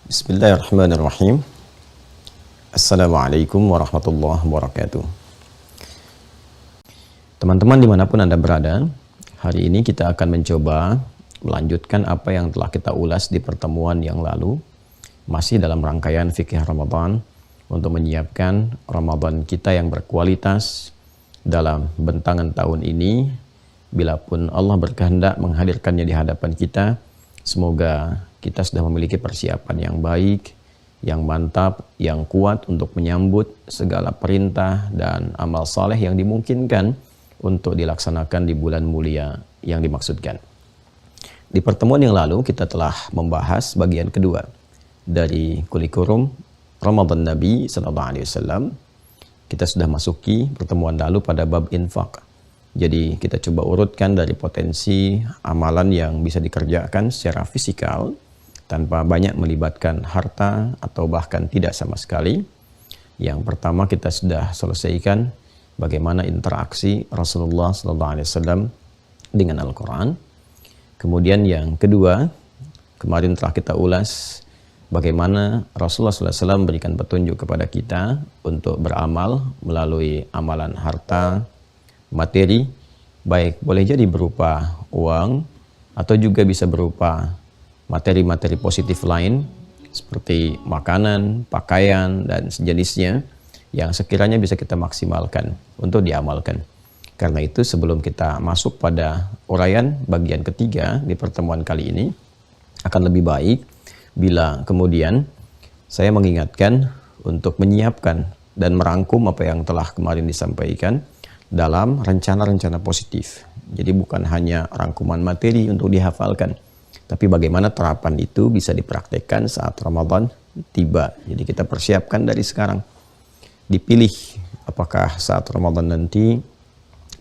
Bismillahirrahmanirrahim. Assalamualaikum warahmatullahi wabarakatuh. Teman-teman dimanapun Anda berada, hari ini kita akan mencoba melanjutkan apa yang telah kita ulas di pertemuan yang lalu, masih dalam rangkaian fikih Ramadan untuk menyiapkan Ramadan kita yang berkualitas dalam bentangan tahun ini. Bila pun Allah berkehendak menghadirkannya di hadapan kita, semoga kita sudah memiliki persiapan yang baik, yang mantap, yang kuat untuk menyambut segala perintah dan amal saleh yang dimungkinkan untuk dilaksanakan di bulan mulia yang dimaksudkan. Di pertemuan yang lalu kita telah membahas bagian kedua dari kurikulum Ramadan Nabi SAW. Kita sudah masuki pertemuan lalu pada bab infak. Jadi kita coba urutkan dari potensi amalan yang bisa dikerjakan secara fisikal tanpa banyak melibatkan harta atau bahkan tidak sama sekali. Yang pertama kita sudah selesaikan bagaimana interaksi Rasulullah SAW dengan Al-Quran. Kemudian yang kedua, kemarin telah kita ulas bagaimana Rasulullah SAW berikan petunjuk kepada kita untuk beramal melalui amalan harta, materi, baik boleh jadi berupa uang atau juga bisa berupa materi-materi positif lain seperti makanan, pakaian, dan sejenisnya yang sekiranya bisa kita maksimalkan untuk diamalkan. Karena itu sebelum kita masuk pada uraian bagian ketiga di pertemuan kali ini, akan lebih baik bila kemudian saya mengingatkan untuk menyiapkan dan merangkum apa yang telah kemarin disampaikan dalam rencana-rencana positif. Jadi bukan hanya rangkuman materi untuk dihafalkan, tapi bagaimana terapan itu bisa dipraktekkan saat Ramadan tiba. Jadi kita persiapkan dari sekarang. Dipilih apakah saat Ramadan nanti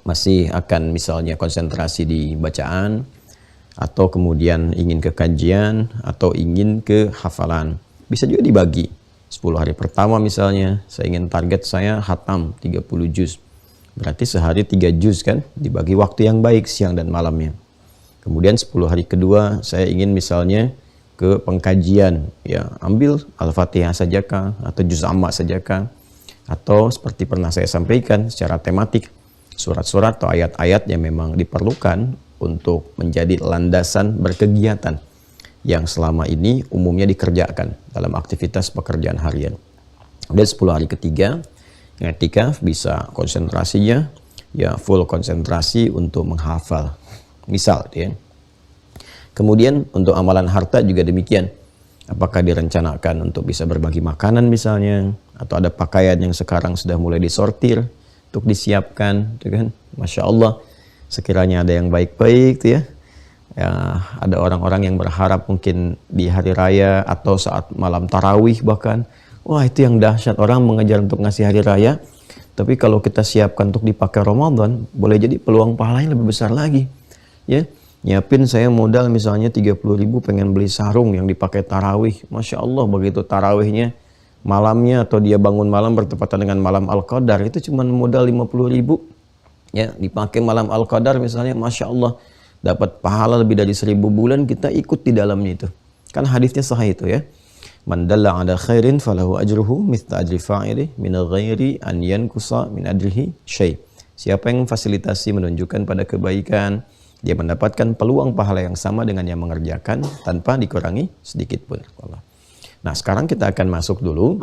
masih akan misalnya konsentrasi di bacaan, atau kemudian ingin ke kajian, atau ingin ke hafalan. Bisa juga dibagi. 10 hari pertama misalnya, saya ingin target saya khatam 30 juz. Berarti sehari 3 juz kan, dibagi waktu yang baik siang dan malamnya. Kemudian 10 hari kedua saya ingin misalnya ke pengkajian, ya ambil Al-Fatihah sajakah atau juz amma sajakah, atau seperti pernah saya sampaikan secara tematik surat-surat atau ayat-ayat yang memang diperlukan untuk menjadi landasan berkegiatan yang selama ini umumnya dikerjakan dalam aktivitas pekerjaan harian. Dan 10 hari ketiga i'tikaf bisa konsentrasinya ya full konsentrasi untuk menghafal misal ya. Kemudian untuk amalan harta juga demikian. Apakah direncanakan untuk bisa berbagi makanan misalnya, atau ada pakaian yang sekarang sudah mulai disortir untuk disiapkan, gitu kan? Masya Allah, sekiranya ada yang baik-baik tuh ya. Ya, ada orang-orang yang berharap mungkin di hari raya atau saat malam tarawih bahkan, wah itu yang dahsyat, orang mengejar untuk ngasih hari raya, tapi kalau kita siapkan untuk dipakai Ramadan, boleh jadi peluang pahalanya lebih besar lagi. Ya, nyiapin saya modal misalnya 30.000 pengen beli sarung yang dipakai tarawih. Masya Allah, begitu tarawihnya malamnya atau dia bangun malam bertepatan dengan malam Al-Qadar, itu cuma modal 50.000. Ya, dipakai malam Al-Qadar misalnya, Masya Allah, dapat pahala lebih dari 1000 bulan kita ikut di dalamnya itu. Kan hadisnya sahih itu ya. Man dalla ala khairin falahu ajruhu mithla ajri fa'ili min ghairi an yankusa min ajrihi syai'. Siapa yang fasilitasi menunjukkan pada kebaikan, dia mendapatkan peluang pahala yang sama dengan yang mengerjakan tanpa dikurangi sedikit pun. Nah, sekarang kita akan masuk dulu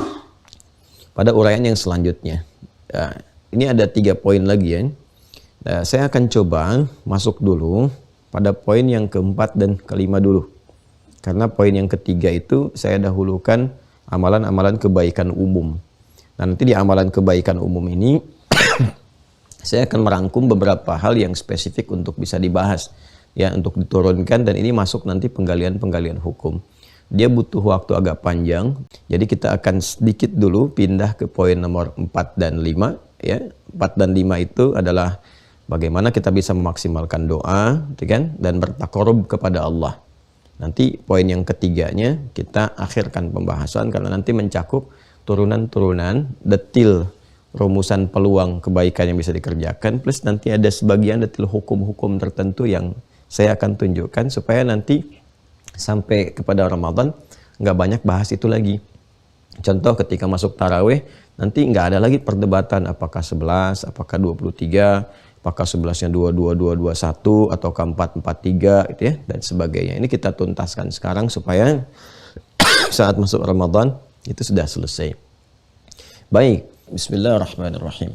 pada uraian yang selanjutnya. Ini ada 3 poin lagi ya. Saya akan coba masuk dulu pada poin yang keempat dan kelima dulu. Karena poin yang ketiga itu saya dahulukan amalan-amalan kebaikan umum. Nah, nanti di amalan kebaikan umum ini saya akan merangkum beberapa hal yang spesifik untuk bisa dibahas, ya, untuk diturunkan, dan ini masuk nanti penggalian-penggalian hukum. Dia butuh waktu agak panjang, jadi kita akan sedikit dulu pindah ke poin nomor 4 dan 5, ya. 4 dan 5 itu adalah bagaimana kita bisa memaksimalkan doa, kan, dan bertakarub kepada Allah. Nanti poin yang ketiganya kita akhirkan pembahasan karena nanti mencakup turunan-turunan detil rumusan peluang kebaikan yang bisa dikerjakan, plus nanti ada sebagian detil hukum-hukum tertentu yang saya akan tunjukkan supaya nanti sampai kepada Ramadan nggak banyak bahas itu lagi. Contoh ketika masuk tarawih, nanti nggak ada lagi perdebatan apakah 11, apakah 23, apakah 11-nya 22, 2, 2, 1, atau ke 4, 4, 3 gitu ya, dan sebagainya. Ini kita tuntaskan sekarang supaya saat masuk Ramadan itu sudah selesai. Baik, bismillahirrahmanirrahim.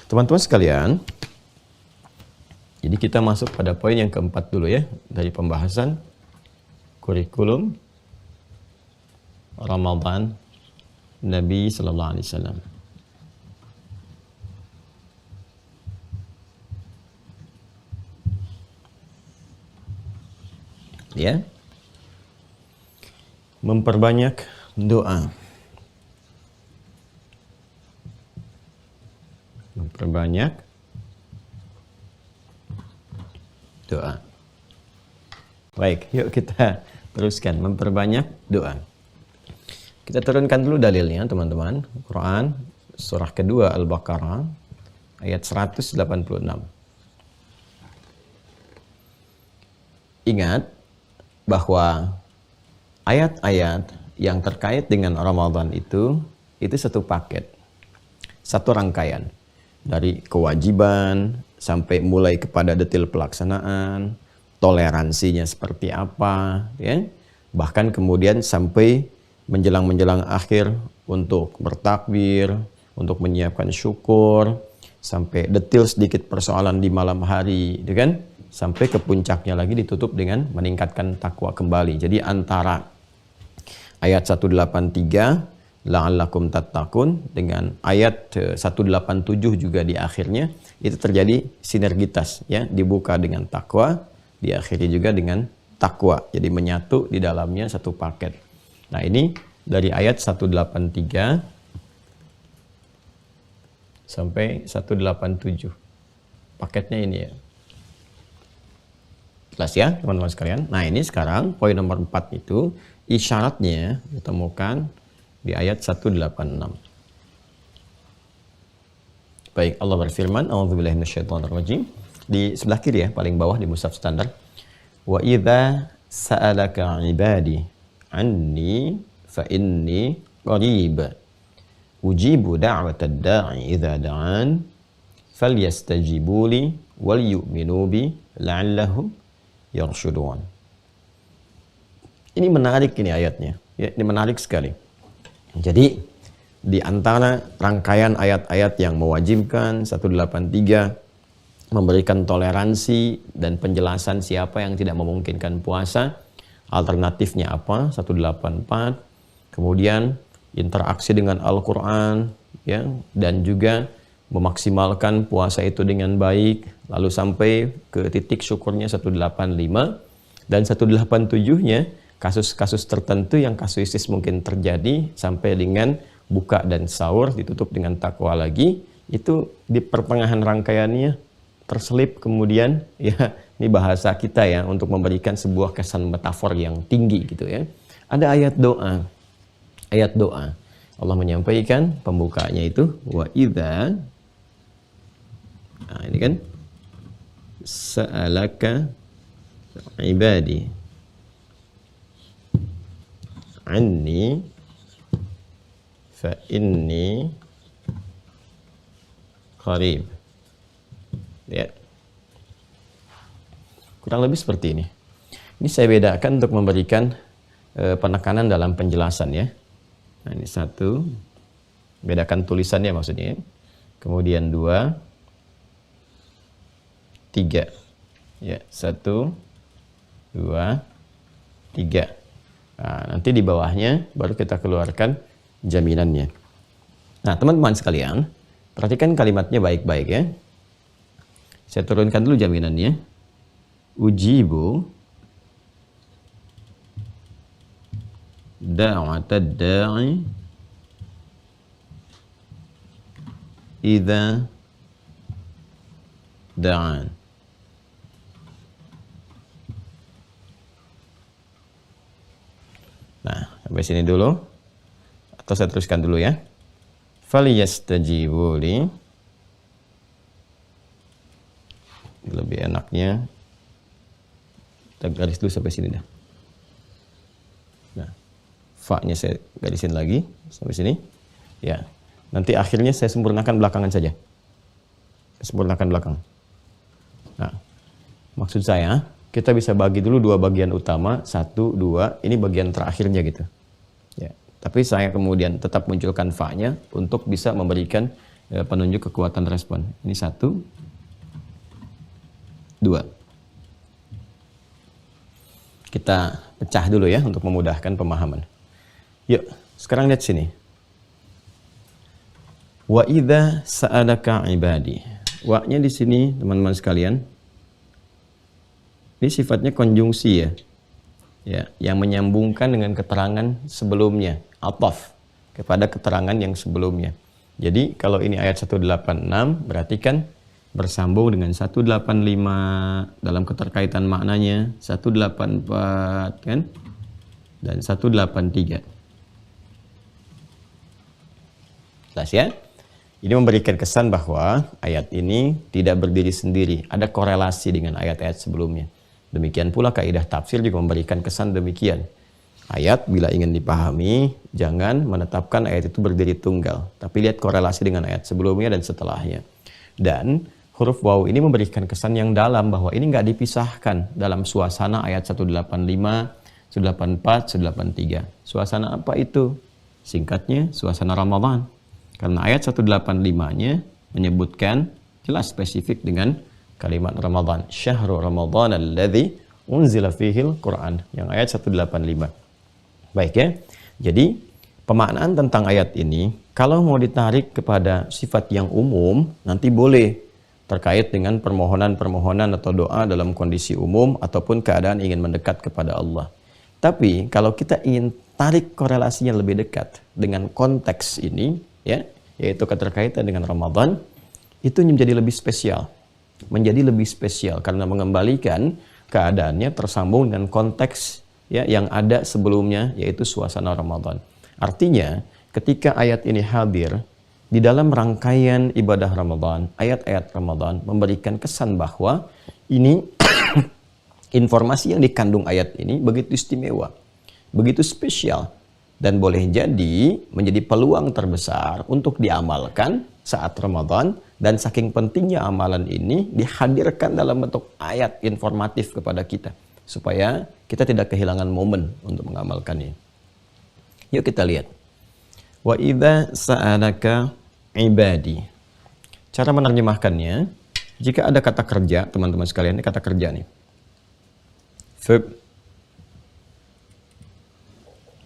Teman-teman sekalian, jadi kita masuk pada poin yang keempat dulu ya, dari pembahasan kurikulum Ramadan Nabi Sallallahu Alaihi Wasallam. Ya, memperbanyak doa. Memperbanyak doa. Baik, yuk kita teruskan memperbanyak doa. Kita turunkan dulu dalilnya teman-teman. Quran surah kedua Al-Baqarah ayat 186. Ingat bahwa ayat-ayat yang terkait dengan Ramadan itu satu paket, satu rangkaian. Dari kewajiban sampai mulai kepada detail pelaksanaan, toleransinya seperti apa, ya. Bahkan kemudian sampai menjelang akhir untuk bertakbir, untuk menyiapkan syukur, sampai detail sedikit persoalan di malam hari, gitu kan? Sampai ke puncaknya lagi ditutup dengan meningkatkan takwa kembali. Jadi antara ayat 183 la'allakum tattaqun dengan ayat 187 juga di akhirnya itu terjadi sinergitas ya, dibuka dengan takwa, diakhiri juga dengan takwa. Jadi menyatu di dalamnya satu paket. Nah, ini dari ayat 183 sampai 187. Paketnya ini ya. Jelas ya, teman-teman sekalian. Nah, ini sekarang poin nomor 4 itu isyaratnya ditemukan di ayat 186. Baik, Allah berfirman, a'udzubillahi minasyaitonirrajim. Di sebelah kiri ya, paling bawah di mushaf standar. Wa idza sa'alaka 'ibadi anni fa inni qarib ujibu da'watad da'i idza da'an falyastajibu li wal yu'minu bi la'allahum yarshudun. Ini menarik ini ayatnya. Ya, ini menarik sekali. Jadi di antara rangkaian ayat-ayat yang mewajibkan 183 memberikan toleransi dan penjelasan siapa yang tidak memungkinkan puasa, alternatifnya apa? 184. Kemudian interaksi dengan Al-Qur'an ya, dan juga memaksimalkan puasa itu dengan baik, lalu sampai ke titik syukurnya 185, dan 187-nya kasus-kasus tertentu yang kasuistis mungkin terjadi sampai dengan buka dan sahur ditutup dengan takwa lagi. Itu di pertengahan rangkaiannya terselip kemudian ya, ini bahasa kita ya untuk memberikan sebuah kesan metafor yang tinggi gitu ya. Ada ayat doa. Ayat doa. Allah menyampaikan pembukanya itu wa idza, nah ini kan, sa'alaka ibadi anni fa inni qarib. Ya. Kurang lebih seperti ini. Ini saya bedakan untuk memberikan penekanan dalam penjelasan ya. Nah, ini 1, bedakan tulisannya maksudnya. Kemudian 2, 3. Ya, 1, 2, 3. Nah, nanti di bawahnya baru kita keluarkan jaminannya. Nah, teman-teman sekalian, perhatikan kalimatnya baik-baik ya. Saya turunkan dulu jaminannya. Ujibu da'watad da'i idza da'an. Nah, sampai sini dulu. Atau saya teruskan dulu ya. Falyastajibu li. Lebih enaknya kita garis dulu sampai sini dah. fa-nya saya garisin lagi sampai sini. Ya. Nanti akhirnya saya sempurnakan belakangan saja. Saya sempurnakan belakang. Nah, maksud saya kita bisa bagi dulu dua bagian utama, 1, 2, ini bagian terakhirnya gitu. Ya. Tapi saya kemudian tetap munculkan fa-nya untuk bisa memberikan penunjuk kekuatan respon. Ini 1, 2. Kita pecah dulu ya untuk memudahkan pemahaman. Yuk, sekarang lihat sini. Wa idza sa'alaka ibadi. Wa-nya di sini teman-teman sekalian. Ini sifatnya konjungsi ya. Ya, yang menyambungkan dengan keterangan sebelumnya, ataf kepada keterangan yang sebelumnya. Jadi kalau ini ayat 186 berarti kan bersambung dengan 185 dalam keterkaitan maknanya, 184 kan, dan 183. Jelas ya? Ini memberikan kesan bahwa ayat ini tidak berdiri sendiri, ada korelasi dengan ayat-ayat sebelumnya. Demikian pula kaidah tafsir juga memberikan kesan demikian. Ayat bila ingin dipahami, jangan menetapkan ayat itu berdiri tunggal, tapi lihat korelasi dengan ayat sebelumnya dan setelahnya. Dan huruf waw ini memberikan kesan yang dalam bahwa ini nggak dipisahkan dalam suasana ayat 185, 184, 183. Suasana apa itu? Singkatnya, suasana Ramadan. Karena ayat 185-nya menyebutkan jelas spesifik dengan kalimat Ramadan. Syahrul Ramadan alladzi unzila fihil Quran. Yang ayat 185. Baik ya. Jadi, pemaknaan tentang ayat ini, kalau mau ditarik kepada sifat yang umum, nanti boleh. Terkait dengan permohonan-permohonan atau doa dalam kondisi umum ataupun keadaan ingin mendekat kepada Allah. Tapi kalau kita ingin tarik korelasinya lebih dekat dengan konteks ini, ya, yaitu keterkaitan dengan Ramadan, itu menjadi lebih spesial. Menjadi lebih spesial karena mengembalikan keadaannya tersambung dengan konteks ya yang ada sebelumnya, yaitu suasana Ramadan. Artinya, ketika ayat ini hadir di dalam rangkaian ibadah Ramadan, ayat-ayat Ramadan memberikan kesan bahwa ini informasi yang dikandung ayat ini begitu istimewa, begitu spesial, dan boleh jadi menjadi peluang terbesar untuk diamalkan saat Ramadan, dan saking pentingnya amalan ini dihadirkan dalam bentuk ayat informatif kepada kita, supaya kita tidak kehilangan momen untuk mengamalkannya. Yuk kita lihat. Wa idza sa'alaka ibadi. Cara menerjemahkannya, jika ada kata kerja, teman-teman sekalian, ini kata kerja nih. Verb.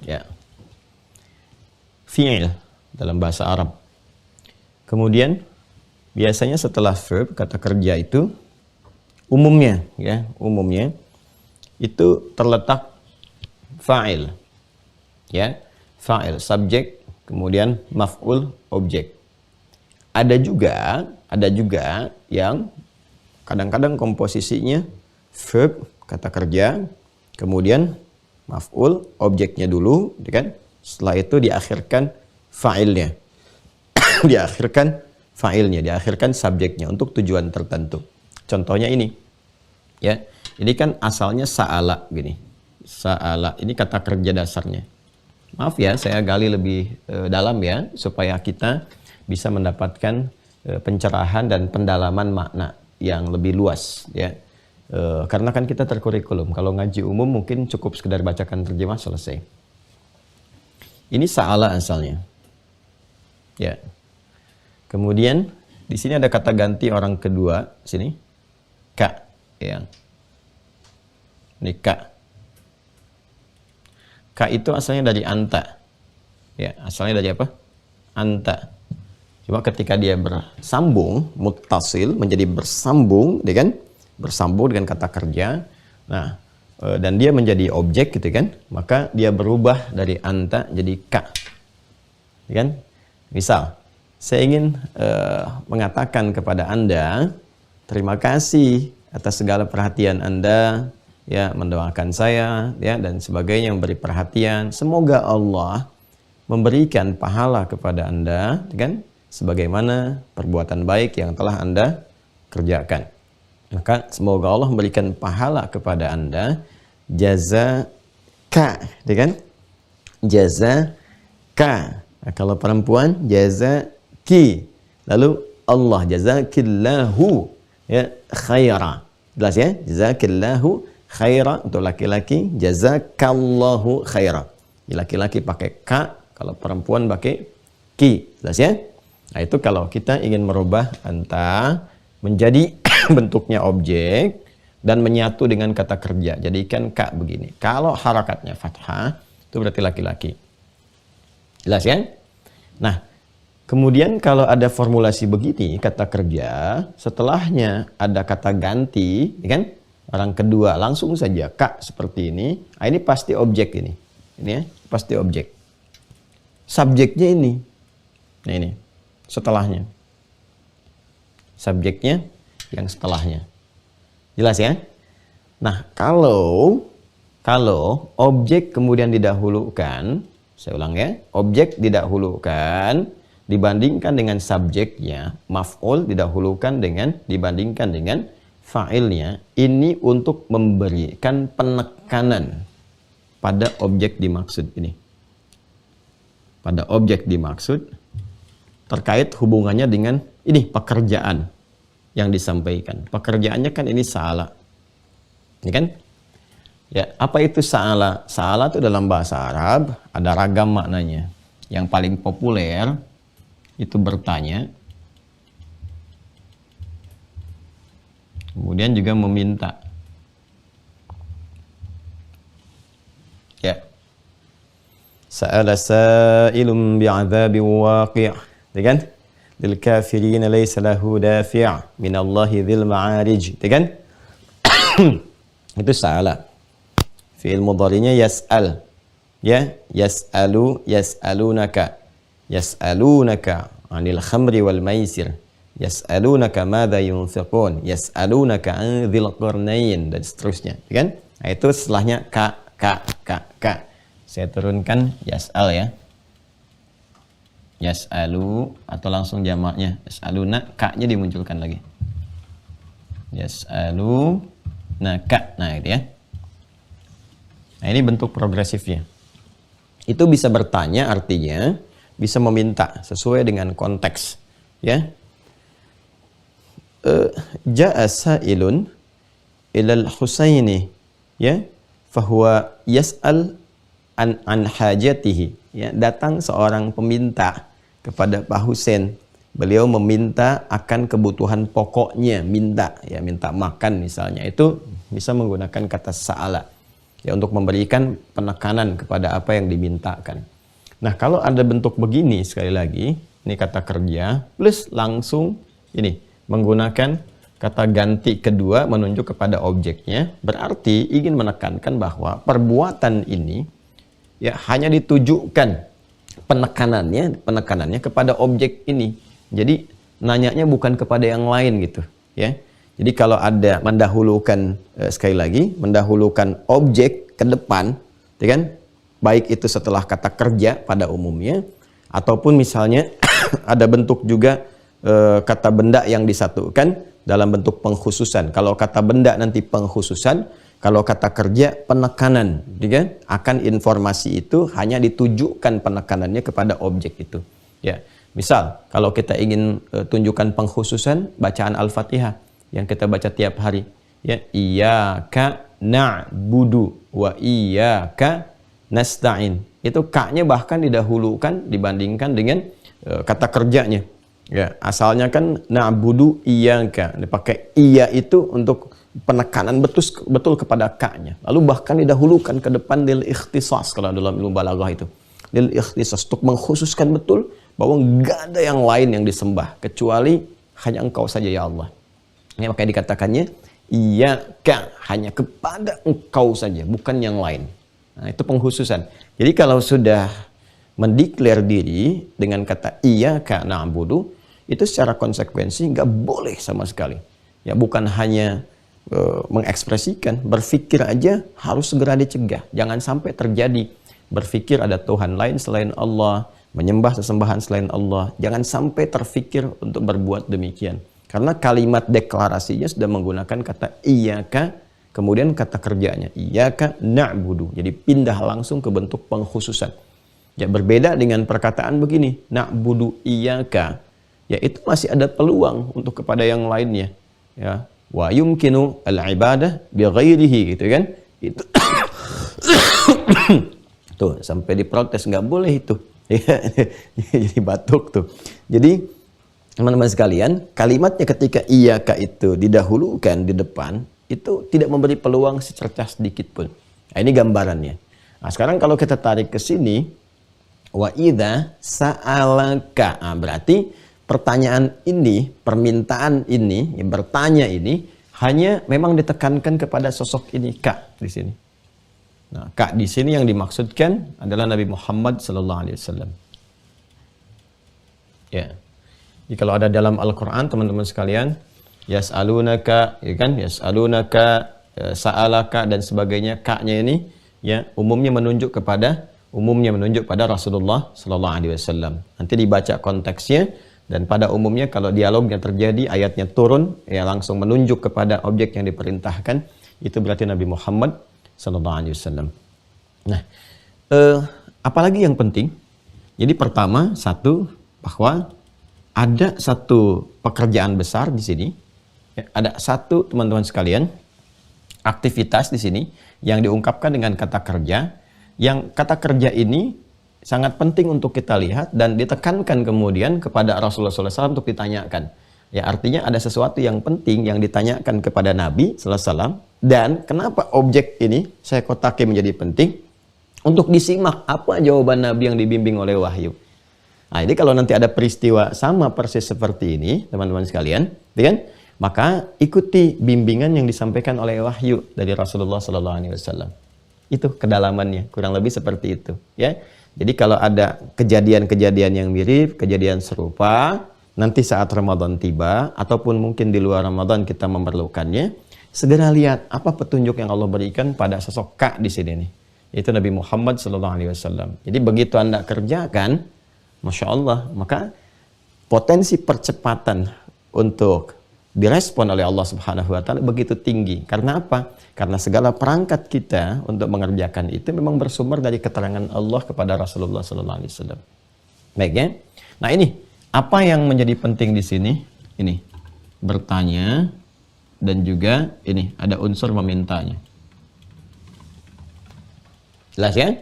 Ya. Fi'il dalam bahasa Arab. Kemudian, biasanya setelah verb, kata kerja itu, umumnya, itu terletak fa'il. Ya, fa'il, subjek, kemudian maf'ul, objek. Ada juga yang kadang-kadang komposisinya verb, kata kerja, kemudian maf'ul, objeknya dulu, kan? Setelah itu diakhirkan fa'ilnya. diakhirkan subjeknya untuk tujuan tertentu. Contohnya ini. Ya. Ini kan asalnya sa'ala gini. Sa'ala ini kata kerja dasarnya. Maaf ya, saya gali lebih dalam ya supaya kita bisa mendapatkan pencerahan dan pendalaman makna yang lebih luas ya. Karena kan kita terkurikulum. Kalau ngaji umum mungkin cukup sekedar bacakan terjemah selesai. Ini sa'ala asalnya. Ya. Kemudian di sini ada kata ganti orang kedua sini. Ka ya. Ini ka. Ka itu asalnya dari anta. Ya, asalnya dari apa? Anta. Cuma ketika dia bersambung, muttasil menjadi bersambung, ya kan? Bersambung dengan kata kerja. Nah, dan dia menjadi objek gitu kan? Maka dia berubah dari anta jadi ka. Ya kan? Misal, saya ingin mengatakan kepada Anda, terima kasih atas segala perhatian Anda, ya, mendoakan saya, ya, dan sebagainya, memberi perhatian. Semoga Allah memberikan pahala kepada Anda, kan, sebagaimana perbuatan baik yang telah Anda kerjakan. Maka semoga Allah memberikan pahala kepada Anda, jazaka, kan, jazaka. Nah, kalau perempuan jazaki. Lalu Allah jazakillahu ya khaira. Jelas ya? Jazakillahu khaira untuk laki-laki, jazakallahu khaira. Laki-laki pakai ka, kalau perempuan pakai ki. Jelas ya? Nah, itu kalau kita ingin merubah anta menjadi bentuknya objek dan menyatu dengan kata kerja. Jadikan ka begini. Kalau harakatnya fathah, itu berarti laki-laki. Jelas ya? Nah, kemudian kalau ada formulasi begini, kata kerja, setelahnya ada kata ganti, ya kan? Orang kedua langsung saja ka seperti ini. Nah, ini pasti objek ini. Ini ya, pasti objek. Subjeknya ini. Nah, ini setelahnya. Subjeknya yang setelahnya. Jelas ya? Nah, kalau objek kemudian didahulukan, saya ulang ya, objek didahulukan dibandingkan dengan subjeknya, maf'ul dibandingkan dengan fa'ilnya, ini untuk memberikan penekanan pada objek dimaksud ini. Pada objek dimaksud terkait hubungannya dengan ini pekerjaan yang disampaikan. Pekerjaannya kan ini sa'ala. Ini kan? Ya, apa itu sa'ala? Sa'ala itu dalam bahasa Arab ada ragam maknanya. Yang paling populer itu bertanya. Kemudian juga meminta. Ya. Sa'ala sa'ilun bi'adzabin waqi'. Ya kan? Lil kafirin laysa lahu dafi' minallahi dzil ma'arij. Ya kan? Itu sa'ala. Fi'il mudhari'nya yas'al. Ya, yas'alu, yas'alunaka. Yas'alunaka 'anil khamri wal maisir. Yas'alunaka madza yunfiqun. Yas'alunaka 'an dzil qarnain dan seterusnya, ya kan? Nah, itu setelahnya ka. Saya turunkan yas'al ya. Yas'alu atau langsung jamaknya yas'aluna, ka-nya dimunculkan lagi. Yas'alunaka. Nah, itu ya. Nah, ini bentuk progresifnya. Itu bisa bertanya, artinya bisa meminta sesuai dengan konteks, ya. Ja'a sa'ilun ilal Husaini, ya, fahuwa yas'al an hajatihi, ya. Datang seorang peminta kepada Pak Husain. Beliau meminta akan kebutuhan pokoknya, minta, ya, minta makan misalnya. Itu bisa menggunakan kata sa'ala, ya, untuk memberikan penekanan kepada apa yang dimintakan. Nah, kalau ada bentuk begini, sekali lagi, ini kata kerja, plus langsung ini, menggunakan kata ganti kedua menunjuk kepada objeknya, berarti ingin menekankan bahwa perbuatan ini, ya, hanya ditujukan penekanannya kepada objek ini. Jadi, nanyanya bukan kepada yang lain gitu, ya. Jadi kalau ada mendahulukan, sekali lagi, mendahulukan objek ke depan, ya kan? Baik itu setelah kata kerja pada umumnya, ataupun misalnya ada bentuk juga kata benda yang disatukan dalam bentuk pengkhususan. Kalau kata benda nanti pengkhususan, kalau kata kerja penekanan, ya kan? Akan informasi itu hanya ditujukan penekanannya kepada objek itu. Ya, misal kalau kita ingin tunjukkan pengkhususan, bacaan Al-Fatihah yang kita baca tiap hari, ya, iyyaka na'budu wa iyyaka nasta'in. Itu ka-nya bahkan didahulukan dibandingkan dengan kata kerjanya. Ya, asalnya kan na'budu iyyaka, dipakai iya itu untuk penekanan betul kepada ka-nya. Lalu bahkan didahulukan ke depan lil ikhtisas, kalau dalam ilmu balaghah itu. Lil ikhtisas, untuk mengkhususkan betul bahwa enggak ada yang lain yang disembah kecuali hanya Engkau saja ya Allah. Ini makanya dikatakannya iyyaka, hanya kepada Engkau saja, bukan yang lain. Nah, itu pengkhususan. Jadi kalau sudah mendeklar diri dengan kata iyyaka na'budu, itu secara konsekuensi nggak boleh sama sekali. Ya, bukan hanya mengekspresikan, berpikir aja harus segera dicegah. Jangan sampai terjadi berpikir ada Tuhan lain selain Allah, menyembah sesembahan selain Allah. Jangan sampai terfikir untuk berbuat demikian. Karena kalimat deklarasinya sudah menggunakan kata iyyaka, kemudian kata kerjanya iyyaka na'budu. Jadi pindah langsung ke bentuk pengkhususan. Ya, berbeda dengan perkataan begini, na'budu iyyaka. Ya, itu masih ada peluang untuk kepada yang lainnya. Ya, wa yumkinu al-ibadah bi ghairihi, gitu kan? Itu tuh sampai diprotes, nggak boleh itu. Ya, jadi batuk tuh. Jadi teman-teman sekalian, kalimatnya ketika iyyaka itu didahulukan di depan, itu tidak memberi peluang secercah sedikit pun. Nah, ini gambarannya. Nah, sekarang kalau kita tarik ke sini, wa idza sa'alaka. Nah, berarti pertanyaan ini, permintaan ini, yang bertanya ini hanya memang ditekankan kepada sosok ini, Kak, di sini. Nah, Kak di sini yang dimaksudkan adalah Nabi Muhammad sallallahu alaihi wasallam. Ya. Jadi kalau ada dalam Al-Qur'an teman-teman sekalian, yas'alunaka, ya kan? Yas'alunaka, sa'alaka dan sebagainya, Kak-nya ini ya umumnya menunjuk pada Rasulullah sallallahu alaihi wasallam. Nanti dibaca konteksnya, dan pada umumnya kalau dialognya terjadi, ayatnya turun, ya langsung menunjuk kepada objek yang diperintahkan, itu berarti Nabi Muhammad sallallahu alaihi wasallam. Nah, apalagi yang penting? Jadi pertama, satu, bahwa ada satu pekerjaan besar di sini. Ya, ada satu, teman-teman sekalian, aktivitas di sini yang diungkapkan dengan kata kerja, yang kata kerja ini sangat penting untuk kita lihat dan ditekankan kemudian kepada Rasulullah SAW untuk ditanyakan. Ya, artinya ada sesuatu yang penting yang ditanyakan kepada Nabi SAW, dan kenapa objek ini saya kotaki menjadi penting untuk disimak apa jawaban Nabi yang dibimbing oleh wahyu. Nah, jadi kalau nanti ada peristiwa sama persis seperti ini, teman-teman sekalian, kan? Maka ikuti bimbingan yang disampaikan oleh wahyu dari Rasulullah SAW. Itu kedalamannya, kurang lebih seperti itu, ya. Jadi kalau ada kejadian-kejadian yang mirip, kejadian serupa, nanti saat Ramadan tiba, ataupun mungkin di luar Ramadan kita memerlukannya, segera lihat apa petunjuk yang Allah berikan pada sosok Kak di sini nih. Itu Nabi Muhammad SAW. Jadi begitu Anda kerjakan, Masya Allah, maka potensi percepatan untuk direspon oleh Allah Subhanahu wa Ta'ala begitu tinggi. Karena apa? Karena segala perangkat kita untuk mengerjakan itu memang bersumber dari keterangan Allah kepada Rasulullah SAW. Baik ya. Nah, ini apa yang menjadi penting di sini? Ini bertanya, dan juga ini ada unsur memintanya. Jelas ya?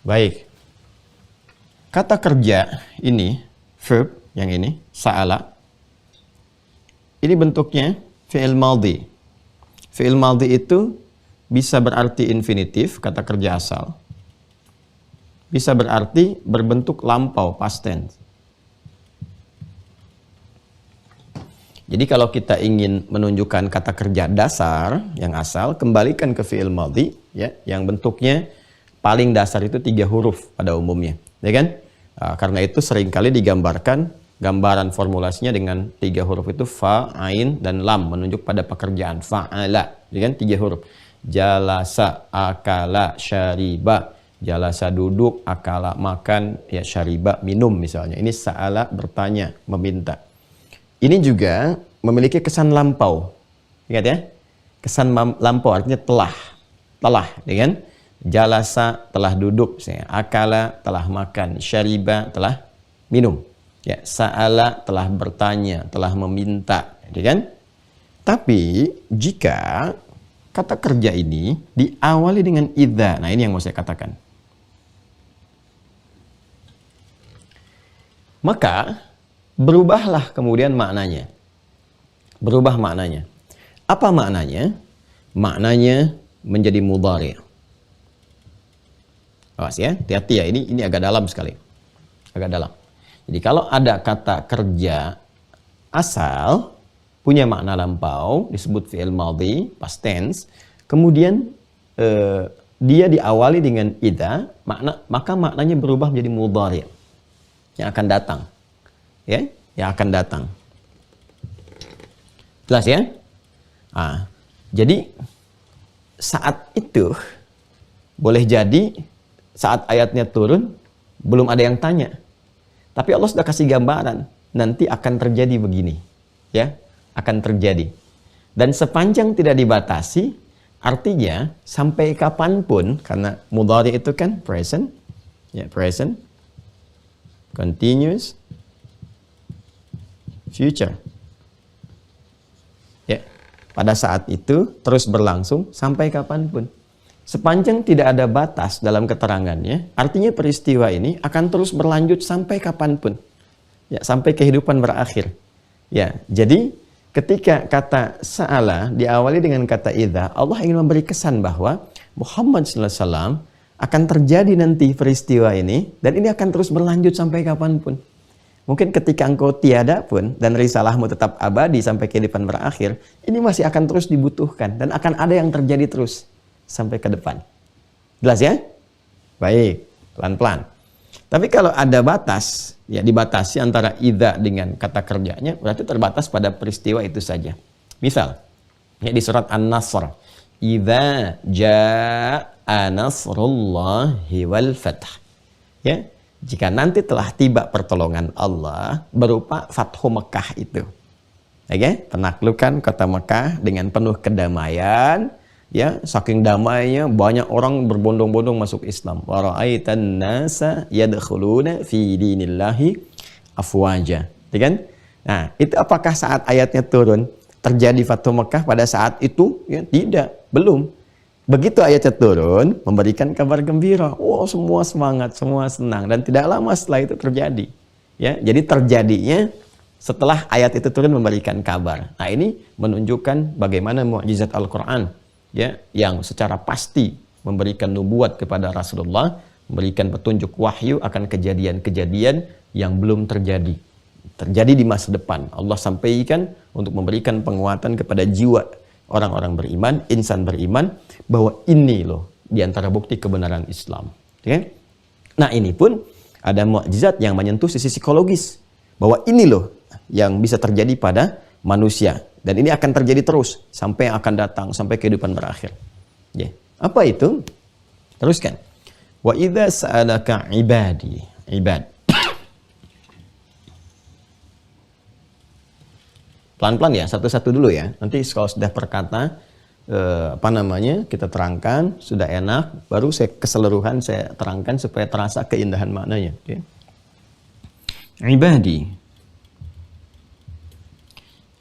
Baik. Kata kerja ini, verb yang ini, sa'ala, ini bentuknya fi'il madhi. Fi'il madhi itu bisa berarti infinitif, kata kerja asal. Bisa berarti berbentuk lampau, past tense. Jadi kalau kita ingin menunjukkan kata kerja dasar yang asal, kembalikan ke fi'il madhi, ya, yang bentuknya paling dasar itu 3 huruf pada umumnya, ya kan? Nah, karena itu seringkali digambarkan gambaran formulasinya dengan 3 huruf itu fa, ain, dan lam, menunjuk pada pekerjaan. Fa'ala, ya kan? 3 huruf. Jalasa, akala, syariba. Jalasa duduk, akala makan, ya syariba minum misalnya. Ini sa'ala bertanya, meminta. Ini juga memiliki kesan lampau. Ingat ya? Kesan lampau artinya telah. Telah, ya kan? Jalasa telah duduk, misalnya. Akala telah makan, syariba telah minum. Ya, sa'ala telah bertanya, telah meminta, ya kan? Tapi jika kata kerja ini diawali dengan idza, nah ini yang mau saya katakan. Maka berubahlah kemudian maknanya. Berubah maknanya. Apa maknanya? Maknanya menjadi mudhari'. Awas ya, hati-hati ya, ini agak dalam sekali. Agak dalam. Jadi kalau ada kata kerja asal punya makna lampau, disebut fi'il madhi, past tense, kemudian dia diawali dengan idza, maka maknanya berubah menjadi mudhari', yang akan datang. Ya, yang akan datang. Jelas ya? Nah, jadi saat itu boleh jadi saat ayatnya turun belum ada yang tanya. Tapi Allah sudah kasih gambaran, nanti akan terjadi begini. Ya, akan terjadi. Dan sepanjang tidak dibatasi, artinya sampai kapanpun, karena mudhari itu kan present, Ya, present, continuous, future. Ya, pada saat itu terus berlangsung sampai kapanpun. Sepanjang tidak ada batas dalam keterangannya, artinya peristiwa ini akan terus berlanjut sampai kapanpun. Ya, sampai kehidupan berakhir. Ya, jadi ketika kata sa'ala diawali dengan kata idza, Allah ingin memberi kesan bahwa Muhammad sallallahu alaihi wasallam akan terjadi nanti peristiwa ini, dan ini akan terus berlanjut sampai kapanpun. Mungkin ketika engkau tiada pun dan risalahmu tetap abadi sampai kehidupan berakhir, ini masih akan terus dibutuhkan dan akan ada yang terjadi terus sampai ke depan. Jelas ya? Baik, pelan-pelan. Tapi kalau ada batas, ya dibatasi antara idza dengan kata kerjanya, berarti terbatas pada peristiwa itu saja. Misal, ya di surat An-Nasr, idza jaa nasrullahi wal fath. Ya, jika nanti telah tiba pertolongan Allah berupa Fathu Mekah itu. Oke, penaklukan kota Mekah dengan penuh kedamaian. Ya, saking damainya banyak orang berbondong-bondong masuk Islam. Wa ra'aitan nasa yadkhuluna fi dinillahi afwaja. Ya kan? Nah, itu apakah saat ayatnya turun terjadi Fathu Mekah pada saat itu? Ya, tidak, belum. Begitu ayatnya turun, memberikan kabar gembira. Wow, semua semangat, semua senang, dan tidak lama setelah itu terjadi. Ya, jadi terjadinya setelah ayat itu turun memberikan kabar. Nah, ini menunjukkan bagaimana mukjizat Al-Qur'an, ya, yang secara pasti memberikan nubuat kepada Rasulullah, memberikan petunjuk wahyu akan kejadian-kejadian yang belum terjadi di masa depan. Allah sampaikan untuk memberikan penguatan kepada jiwa orang-orang beriman, insan beriman, bahwa ini loh diantara bukti kebenaran Islam. Okay? Nah, ini pun ada mukjizat yang menyentuh sisi psikologis, bahwa ini loh yang bisa terjadi pada manusia. Dan ini akan terjadi terus sampai yang akan datang, sampai kehidupan berakhir. Ya. Apa itu? Teruskan. Wa idza sa'alaka ibadi, ibad. Pelan-pelan ya, satu-satu dulu ya. Nanti kalau sudah perkata, kita terangkan, sudah enak, baru keseluruhan saya terangkan supaya terasa keindahan maknanya. Okay. Ibadi.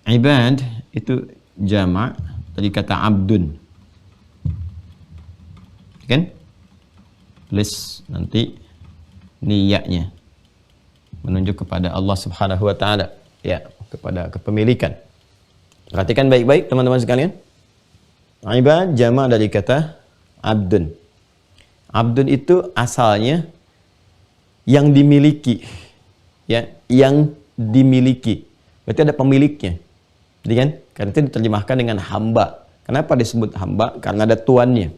Ibad itu jamak dari kata abdun. Kan? Tulis nanti niyaknya menunjuk kepada Allah Subhanahu wa taala, ya, kepada kepemilikan. Perhatikan baik-baik teman-teman sekalian. Ibad jamak dari kata abdun. Abdun itu asalnya yang dimiliki. Ya, yang dimiliki. Berarti ada pemiliknya. Jadi kan? Karena itu diterjemahkan dengan hamba. Kenapa disebut hamba? Karena ada tuannya.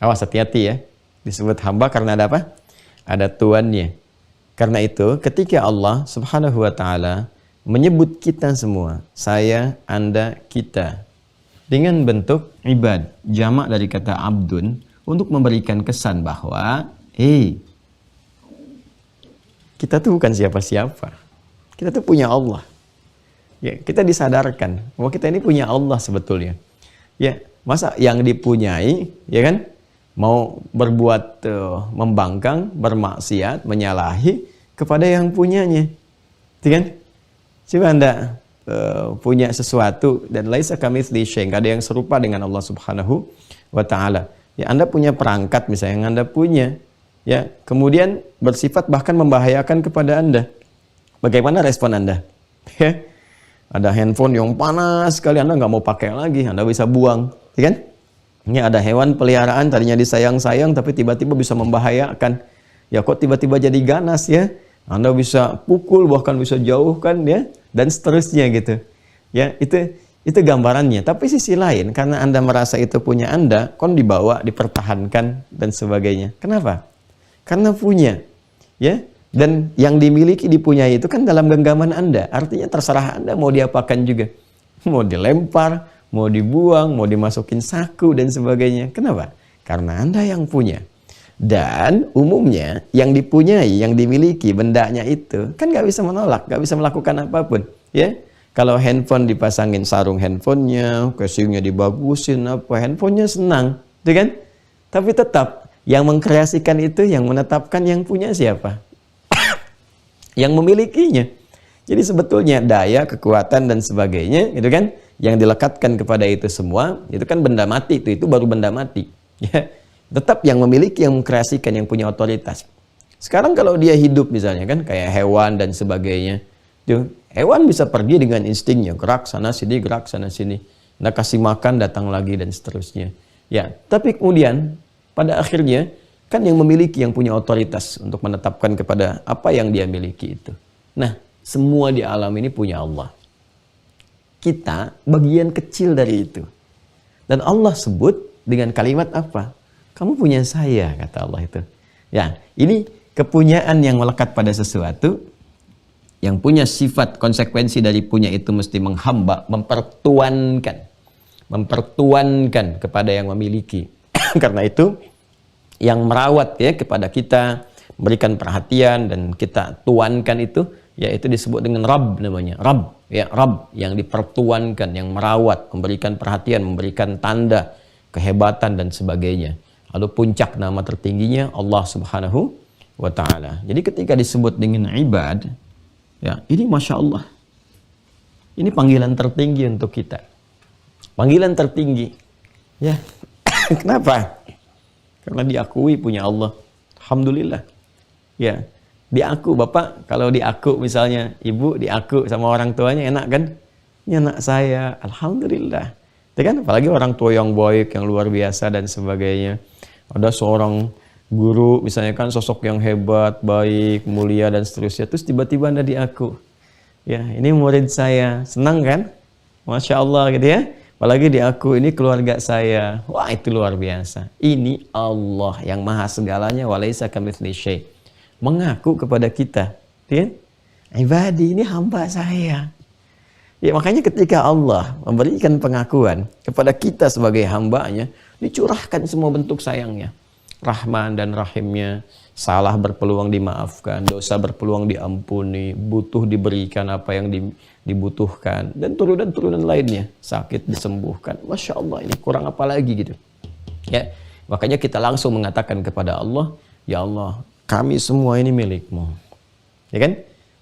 Awas, hati-hati ya. Disebut hamba karena ada apa? Ada tuannya. Karena itu, ketika Allah Subhanahu wa taala menyebut kita semua, saya, Anda, kita, dengan bentuk ibad, jamak dari kata abdun, untuk memberikan kesan bahwa, kita tuh bukan siapa-siapa. Kita tuh punya Allah. Ya, kita disadarkan bahwa kita ini punya Allah sebetulnya. Ya, masa yang dipunyai, ya kan, mau berbuat membangkang, bermaksiat, menyalahi kepada yang punyanya. Ya kan? Coba Anda punya sesuatu dan laisa kamitslihi syai', enggak ada yang serupa dengan Allah Subhanahu wa taala. Ya, Anda punya perangkat misalnya yang Anda punya, ya, kemudian bersifat bahkan membahayakan kepada Anda. Bagaimana respon Anda? Ya. Ada handphone yang panas sekali, Anda nggak mau pakai lagi, Anda bisa buang, ya kan? Ini ada hewan peliharaan, tadinya disayang-sayang, tapi tiba-tiba bisa membahayakan. Ya kok tiba-tiba jadi ganas ya? Anda bisa pukul, bahkan bisa jauhkan ya, dan seterusnya gitu. Ya, itu gambarannya. Tapi sisi lain, karena Anda merasa itu punya Anda, kon dibawa, dipertahankan, dan sebagainya. Kenapa? Karena punya, ya. Dan yang dimiliki, dipunyai itu kan dalam genggaman Anda. Artinya terserah Anda mau diapakan juga. Mau dilempar, mau dibuang, mau dimasukin saku, dan sebagainya. Kenapa? Karena Anda yang punya. Dan umumnya yang dipunyai, yang dimiliki, bendanya itu kan nggak bisa menolak, nggak bisa melakukan apapun. Ya, kalau handphone dipasangin sarung handphonenya, casingnya dibagusin, handphonenya senang, gitu kan? Tapi tetap Yang mengkreasikan itu, yang menetapkan, yang punya siapa? Yang memilikinya. Jadi sebetulnya daya, kekuatan dan sebagainya, itu kan yang dilekatkan kepada itu semua, itu kan benda mati, itu baru benda mati. Ya. Tetap yang memiliki, yang mengkreasikan, yang punya otoritas. Sekarang kalau dia hidup misalnya kan kayak hewan dan sebagainya, tuh hewan bisa pergi dengan instingnya, gerak sana sini, gerak sana sini. Nah, kasih makan datang lagi dan seterusnya. Ya, tapi kemudian pada akhirnya kan yang memiliki, yang punya otoritas untuk menetapkan kepada apa yang dia miliki itu. Nah, semua di alam ini punya Allah. Kita bagian kecil dari itu. Dan Allah sebut dengan kalimat apa? Kamu punya saya, kata Allah itu. Ya, ini kepunyaan yang melekat pada sesuatu, yang punya sifat konsekuensi dari punya itu mesti menghamba, mempertuankan kepada yang memiliki. Karena itu, yang merawat ya kepada kita, memberikan perhatian dan kita tuankan itu, yaitu disebut dengan Rabb namanya. Rabb, ya Rabb yang dipertuankan, yang merawat, memberikan perhatian, memberikan tanda, kehebatan dan sebagainya. Lalu puncak nama tertingginya Allah Subhanahu wa Ta'ala. Jadi ketika disebut dengan ibad, ya ini Masya Allah. Ini panggilan tertinggi untuk kita. Panggilan tertinggi. Ya, kenapa? Karena diakui punya Allah. Alhamdulillah. Ya, diaku Bapak, kalau diaku misalnya ibu diaku sama orang tuanya enak kan? Ini anak saya, Alhamdulillah. Itu kan apalagi orang tua yang baik, yang luar biasa dan sebagainya. Ada seorang guru misalnya kan sosok yang hebat, baik, mulia dan seterusnya. Terus tiba-tiba Anda diaku. Ya, ini murid saya. Senang kan? Masya Allah gitu ya. Apalagi diaku ini keluarga saya. Wah, itu luar biasa. Ini Allah yang maha segalanya, walaisa kamitslihi syai'. Mengaku kepada kita. Ya? Ibadi, ini hamba saya. Ya, makanya ketika Allah memberikan pengakuan kepada kita sebagai hambanya, dicurahkan semua bentuk sayangnya. Rahman dan Rahimnya, salah berpeluang dimaafkan, dosa berpeluang diampuni, butuh diberikan apa yang dibutuhkan, dan turunan-turunan lainnya, sakit disembuhkan. Masya Allah, ini kurang apa lagi gitu. Ya, makanya kita langsung mengatakan kepada Allah, ya Allah, kami semua ini milik-Mu. Ya kan?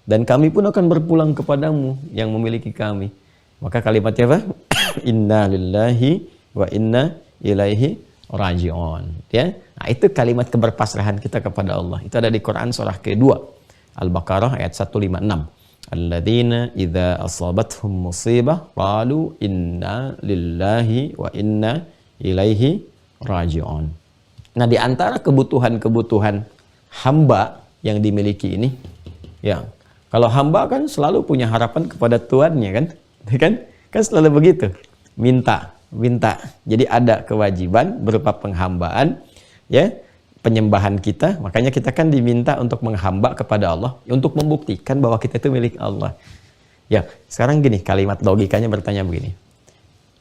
Dan kami pun akan berpulang kepadamu yang memiliki kami. Maka kalimatnya apa? Inna lillahi wa inna ilaihi raji'un. Ya? Nah, itu kalimat keberpasrahan kita kepada Allah. Itu ada di Quran surah kedua. Al-Baqarah ayat 156. Alladzina idza asabathum musibah qalu inna lillahi wa inna ilaihi raji'un. Nah, di antara kebutuhan-kebutuhan hamba yang dimiliki ini, ya, kalau hamba kan selalu punya harapan kepada tuannya kan? Kan selalu begitu. Minta. Jadi ada kewajiban berupa penghambaan, ya, penyembahan kita. Makanya kita kan diminta untuk menghamba kepada Allah, untuk membuktikan bahwa kita itu milik Allah. Ya, sekarang gini, kalimat logikanya bertanya begini.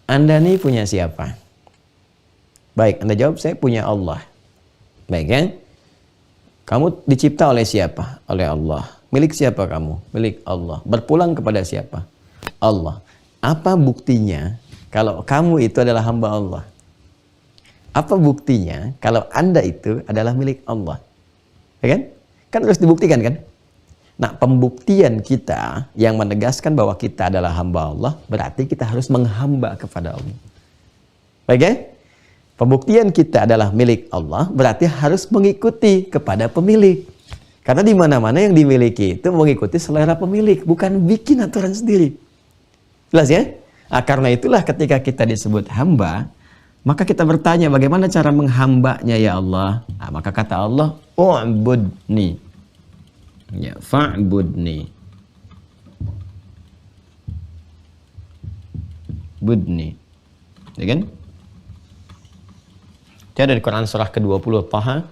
Anda nih punya siapa? Baik, Anda jawab saya punya Allah. Baik kan? Kamu dicipta oleh siapa? Oleh Allah. Milik siapa kamu? Milik Allah. Berpulang kepada siapa? Allah. Apa buktinya kalau kamu itu adalah hamba Allah? Apa buktinya kalau Anda itu adalah milik Allah? Ya kan? Kan harus dibuktikan kan? Nah, pembuktian kita yang menegaskan bahwa kita adalah hamba Allah, berarti kita harus menghamba kepada Allah. Baik kan? Pembuktian kita adalah milik Allah, berarti harus mengikuti kepada pemilik. Karena di mana-mana yang dimiliki itu mengikuti selera pemilik, bukan bikin aturan sendiri. Jelas ya? Nah, karena itulah ketika kita disebut hamba, maka kita bertanya bagaimana cara menghambanya ya Allah? Nah, maka kata Allah, "U'budni." Ya, fa'budni. Budni. Ya kan? Itu ada di Quran surah ke-20 Taha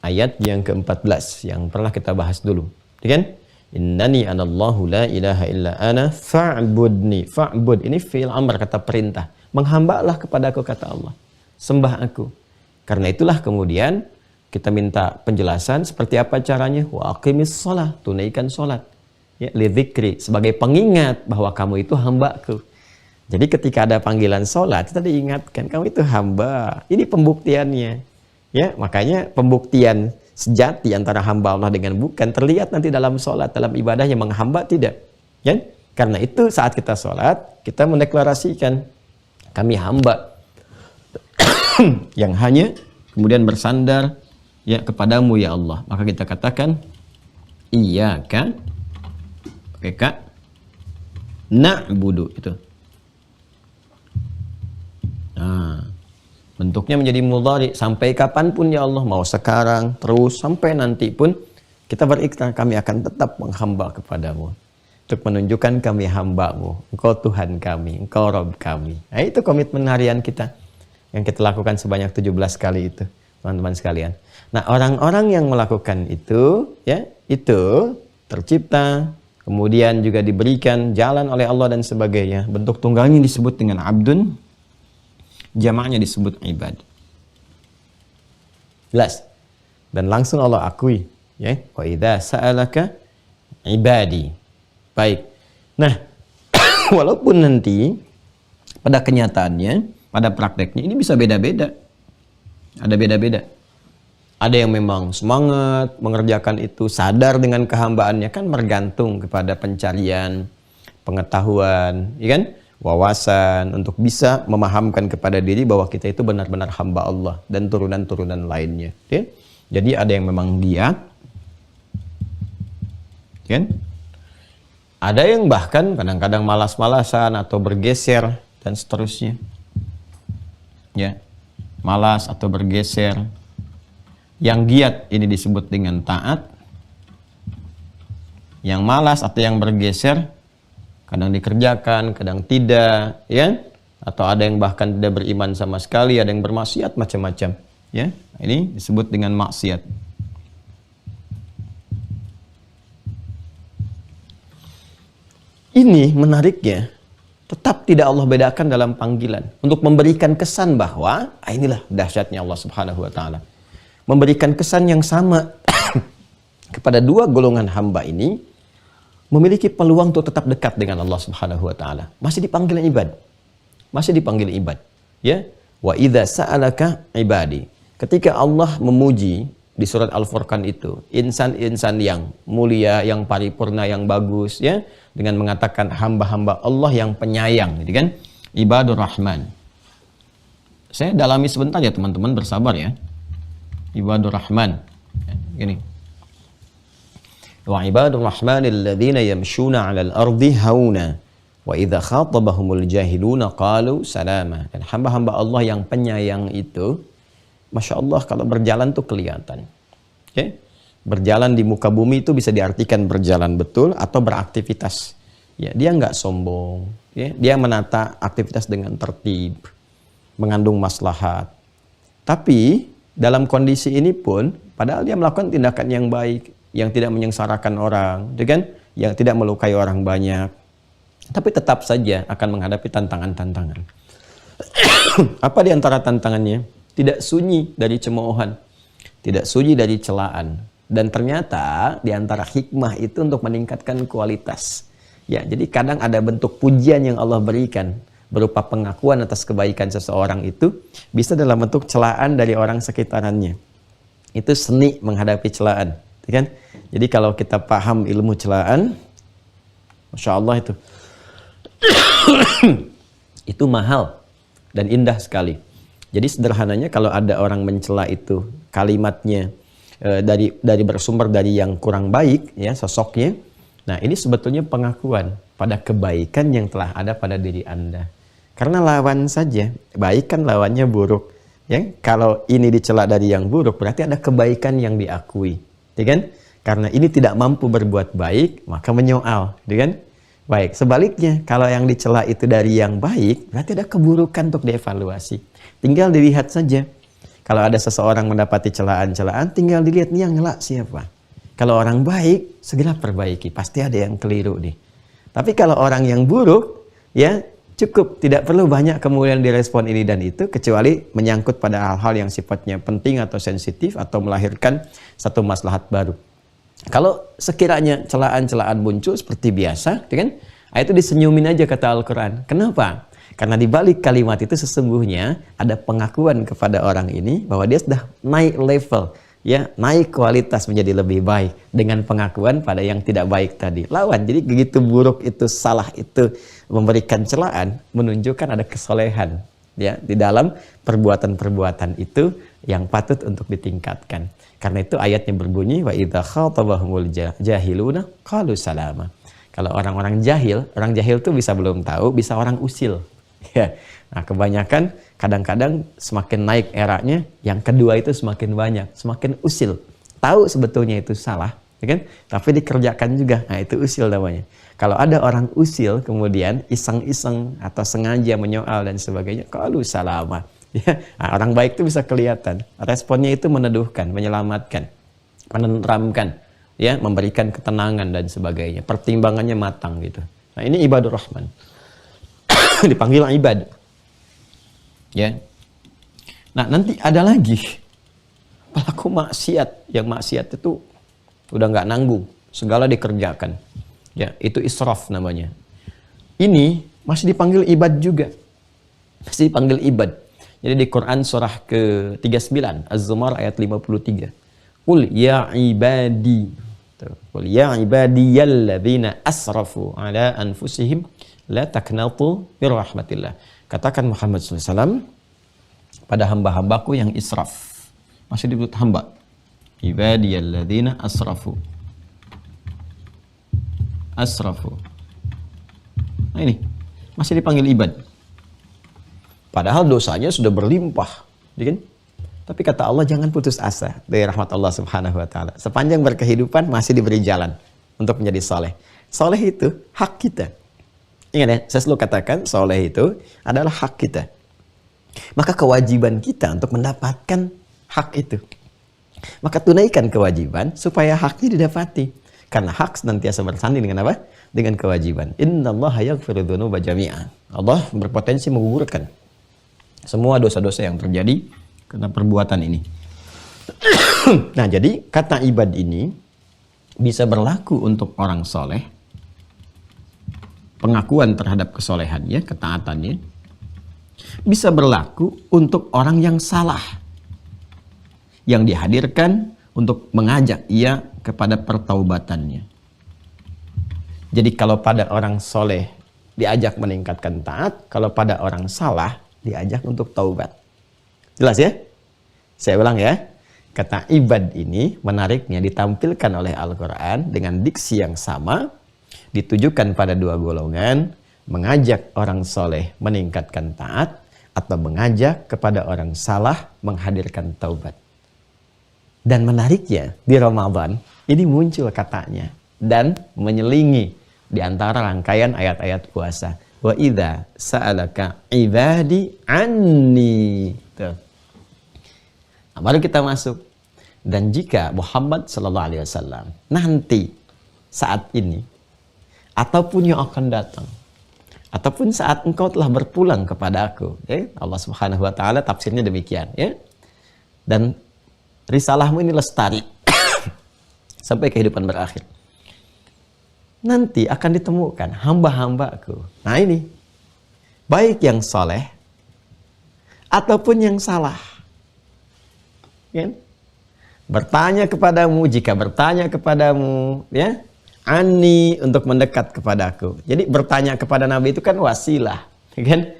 ayat yang ke-14 yang pernah kita bahas dulu. Ya kan? Innani anallahu la ilaha illa ana fa'budni. Fa'bud ini fi'il amr, kata perintah. Menghambalah kepadaku, kata Allah. Sembah aku. Karena itulah kemudian kita minta penjelasan seperti apa caranya. Wa aqimis shalah, tunaikan salat. Ya, lidzikri, sebagai pengingat bahwa kamu itu hambaku. Jadi ketika ada panggilan salat, kita diingatkan kamu itu hamba. Ini pembuktiannya. Ya, makanya pembuktian sejati antara hamba Allah dengan bukan terlihat nanti dalam sholat, dalam ibadahnya menghamba tidak. Ya? Karena itu saat kita sholat, kita mendeklarasikan kami hamba yang hanya kemudian bersandar ya kepadamu ya Allah. Maka kita katakan iyyaka pakai ka na'budu itu. Nah, bentuknya menjadi mudhari sampai kapanpun ya Allah, mau sekarang terus sampai nanti pun kita berikrar kami akan tetap menghamba kepadamu untuk menunjukkan kami hambamu, engkau Tuhan kami, engkau Rabb kami. Nah, itu komitmen harian kita yang kita lakukan sebanyak 17 kali itu, teman-teman sekalian. Nah, orang-orang yang melakukan itu ya, itu tercipta, kemudian juga diberikan jalan oleh Allah dan sebagainya. Bentuk tunggalnya disebut dengan abdun, jamaknya disebut ibad. Jelas. Dan langsung Allah akui, ya, wa idza sa'alaka ibadi. Baik. Nah, walaupun nanti pada kenyataannya, pada prakteknya ini bisa beda-beda. Ada beda-beda. Ada yang memang semangat mengerjakan itu, sadar dengan kehambaannya, kan bergantung kepada pencarian, pengetahuan, ya kan? Wawasan untuk bisa memahamkan kepada diri bahwa kita itu benar-benar hamba Allah dan turunan-turunan lainnya. Ya? Jadi ada yang memang giat, kan? Ada yang bahkan kadang-kadang malas-malasan atau bergeser dan seterusnya. Ya, malas atau bergeser. Yang giat ini disebut dengan taat. Yang malas atau yang bergeser kadang dikerjakan, kadang tidak, ya. Atau ada yang bahkan tidak beriman sama sekali, ada yang bermaksiat macam-macam, ya. Ini disebut dengan maksiat. Ini menariknya, tetap tidak Allah bedakan dalam panggilan untuk memberikan kesan bahwa inilah dahsyatnya Allah Subhanahu wa taala. Memberikan kesan yang sama kepada dua golongan hamba ini memiliki peluang untuk tetap dekat dengan Allah Subhanahu wa taala. Masih dipanggil ibad. Masih dipanggil ibad, ya. Wa idza sa'alaka ibadi. Ketika Allah memuji di surat Al-Furqan itu insan-insan yang mulia, yang paripurna, yang bagus, ya, dengan mengatakan hamba-hamba Allah yang penyayang, gitu kan? Ibadur Rahman. Saya dalami sebentar ya teman-teman, bersabar ya. Ibadur Rahman. Ya, gini. Wa ibadur rahmanil ladzina yamshuna 'alal ardi hauna wa idza khatabahumul jahiluna qalu salama. Dan hamba-hamba Allah yang penyayang itu, Masya Allah, kalau berjalan tuh kelihatan. Okay? Berjalan di muka bumi itu bisa diartikan berjalan betul atau beraktivitas. Ya, dia nggak sombong. Ya? Dia menata aktivitas dengan tertib, mengandung maslahat. Tapi dalam kondisi ini pun, padahal dia melakukan tindakan yang baik, yang tidak menyengsarakan orang, kan? Yang tidak melukai orang banyak, tapi tetap saja akan menghadapi tantangan-tantangan. Apa di antara tantangannya? Tidak sunyi dari cemoohan, tidak sunyi dari celaan, dan ternyata di antara hikmah itu untuk meningkatkan kualitas. Ya, jadi kadang ada bentuk pujian yang Allah berikan berupa pengakuan atas kebaikan seseorang itu bisa dalam bentuk celaan dari orang sekitarannya. Itu seni menghadapi celaan, kan? Jadi kalau kita paham ilmu celaan, Masya Allah itu mahal dan indah sekali. Jadi sederhananya kalau ada orang mencela itu kalimatnya dari bersumber dari yang kurang baik, ya, sosoknya. Nah, ini sebetulnya pengakuan pada kebaikan yang telah ada pada diri Anda. Karena lawan saja, baik kan lawannya buruk. Ya, kalau ini dicela dari yang buruk, berarti ada kebaikan yang diakui, ya kan? Karena ini tidak mampu berbuat baik, maka menyoal, ya kan? Baik, sebaliknya, kalau yang dicela itu dari yang baik, berarti ada keburukan untuk dievaluasi. Tinggal dilihat saja. Kalau ada seseorang mendapati celaan-celaan, tinggal dilihat nih yang ngelak siapa. Kalau orang baik, segera perbaiki, pasti ada yang keliru nih. Tapi kalau orang yang buruk, ya, cukup, tidak perlu banyak kemudian direspon ini dan itu, kecuali menyangkut pada hal-hal yang sifatnya penting atau sensitif atau melahirkan satu maslahat baru. Kalau sekiranya celaan-celaan muncul seperti biasa, kan? Itu disenyumin aja kata Al-Quran. Kenapa? Karena di balik kalimat itu sesungguhnya ada pengakuan kepada orang ini bahwa dia sudah naik level, ya, naik kualitas menjadi lebih baik dengan pengakuan pada yang tidak baik tadi. Lawan, jadi begitu buruk itu, salah itu, memberikan celaan, menunjukkan ada kesolehan, ya, di dalam perbuatan-perbuatan itu yang patut untuk ditingkatkan. Karena itu ayatnya berbunyi wa idza khatabahumul jahiluna qalu salama. Kalau orang jahil itu bisa belum tahu, bisa orang usil. Ya. Nah, kebanyakan kadang-kadang semakin naik eranya, yang kedua itu semakin banyak, semakin usil. Tahu sebetulnya itu salah, ya kan? Tapi dikerjakan juga. Nah, itu usil namanya. Kalau ada orang usil kemudian iseng-iseng atau sengaja menyoal dan sebagainya, qalu salama. Ya. Nah, orang baik itu bisa kelihatan. Responnya itu meneduhkan, menyelamatkan, menenteramkan, ya, memberikan ketenangan dan sebagainya, pertimbangannya matang gitu. Nah, ini ibadur rahman. Dipanggil ibad, ya. Nah, nanti ada lagi pelaku maksiat, yang maksiat itu udah nggak nanggung, segala dikerjakan, ya, itu israf namanya. Ini masih dipanggil ibad juga, masih dipanggil ibad. Jadi di Quran surah ke-39 Az-Zumar ayat 53, qul ya ibadi, qul ya ibadiyalladzina asrafu ala anfusihim la taqnatu mir rahmatillah. Katakan Muhammad SAW pada hamba-hambaku yang israf. Masih disebut hamba. Ibadiyalladzina asrafu. Asrafu. Nah, ini masih dipanggil ibad. Padahal dosanya sudah berlimpah, kan? Tapi kata Allah, jangan putus asa dari rahmat Allah Subhanahu wa taala. Sepanjang berkehidupan masih diberi jalan untuk menjadi soleh. Soleh itu hak kita. Ingat ya, saya selalu katakan soleh itu adalah hak kita. Maka kewajiban kita untuk mendapatkan hak itu. Maka tunaikan kewajiban supaya haknya didapati. Karena hak senantiasa bersanding dengan apa? Dengan kewajiban. Innallaha yaghfiru dzunuba jami'an. Allah berpotensi menggugurkan semua dosa-dosa yang terjadi karena perbuatan ini. Nah, jadi kata ibad ini bisa berlaku untuk orang soleh. Pengakuan terhadap kesolehannya, ketaatannya, bisa berlaku untuk orang yang salah, yang dihadirkan untuk mengajak ia kepada pertaubatannya. Jadi kalau pada orang soleh diajak meningkatkan taat, kalau pada orang salah diajak untuk taubat. Jelas ya? Saya ulang ya. Kata ibad ini menariknya ditampilkan oleh Al-Quran dengan diksi yang sama, ditujukan pada dua golongan, mengajak orang soleh meningkatkan taat, atau mengajak kepada orang salah menghadirkan taubat. Dan menariknya di Ramadan ini muncul katanya dan menyelingi di antara rangkaian ayat-ayat puasa. Wa idza sa'alaka ibadi anni. Tuh. Nah, baru kita masuk. Dan jika Muhammad sallallahu alaihi wasallam nanti saat ini ataupun yang akan datang, ataupun saat engkau telah berpulang kepada aku, ya? Allah Subhanahu wa taala tafsirnya demikian, ya. Dan risalahmu ini lestari sampai kehidupan berakhir. Nanti akan ditemukan hamba-hambaku. Nah, ini baik yang soleh ataupun yang salah, ya? Bertanya kepadamu, jika bertanya kepadamu, ya, ani untuk mendekat kepadaku. Jadi bertanya kepada Nabi itu kan wasilah, kan?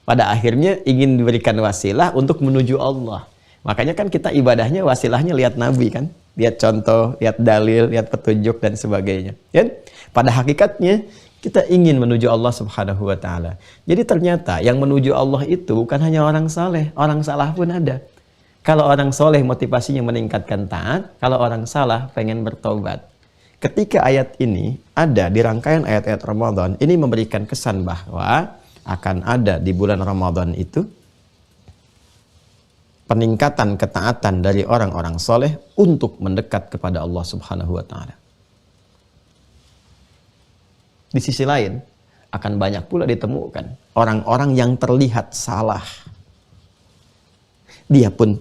Pada akhirnya ingin diberikan wasilah untuk menuju Allah. Makanya kan kita ibadahnya wasilahnya lihat Nabi kan, lihat contoh, lihat dalil, lihat petunjuk dan sebagainya. Kan? Pada hakikatnya kita ingin menuju Allah Subhanahu wa taala. Jadi ternyata yang menuju Allah itu bukan hanya orang saleh, orang salah pun ada. Kalau orang soleh motivasinya meningkatkan taat, kalau orang salah pengen bertobat. Ketika ayat ini ada di rangkaian ayat-ayat Ramadan, ini memberikan kesan bahwa akan ada di bulan Ramadan itu peningkatan ketaatan dari orang-orang soleh untuk mendekat kepada Allah Subhanahu wa taala. Di sisi lain, akan banyak pula ditemukan orang-orang yang terlihat salah. Dia pun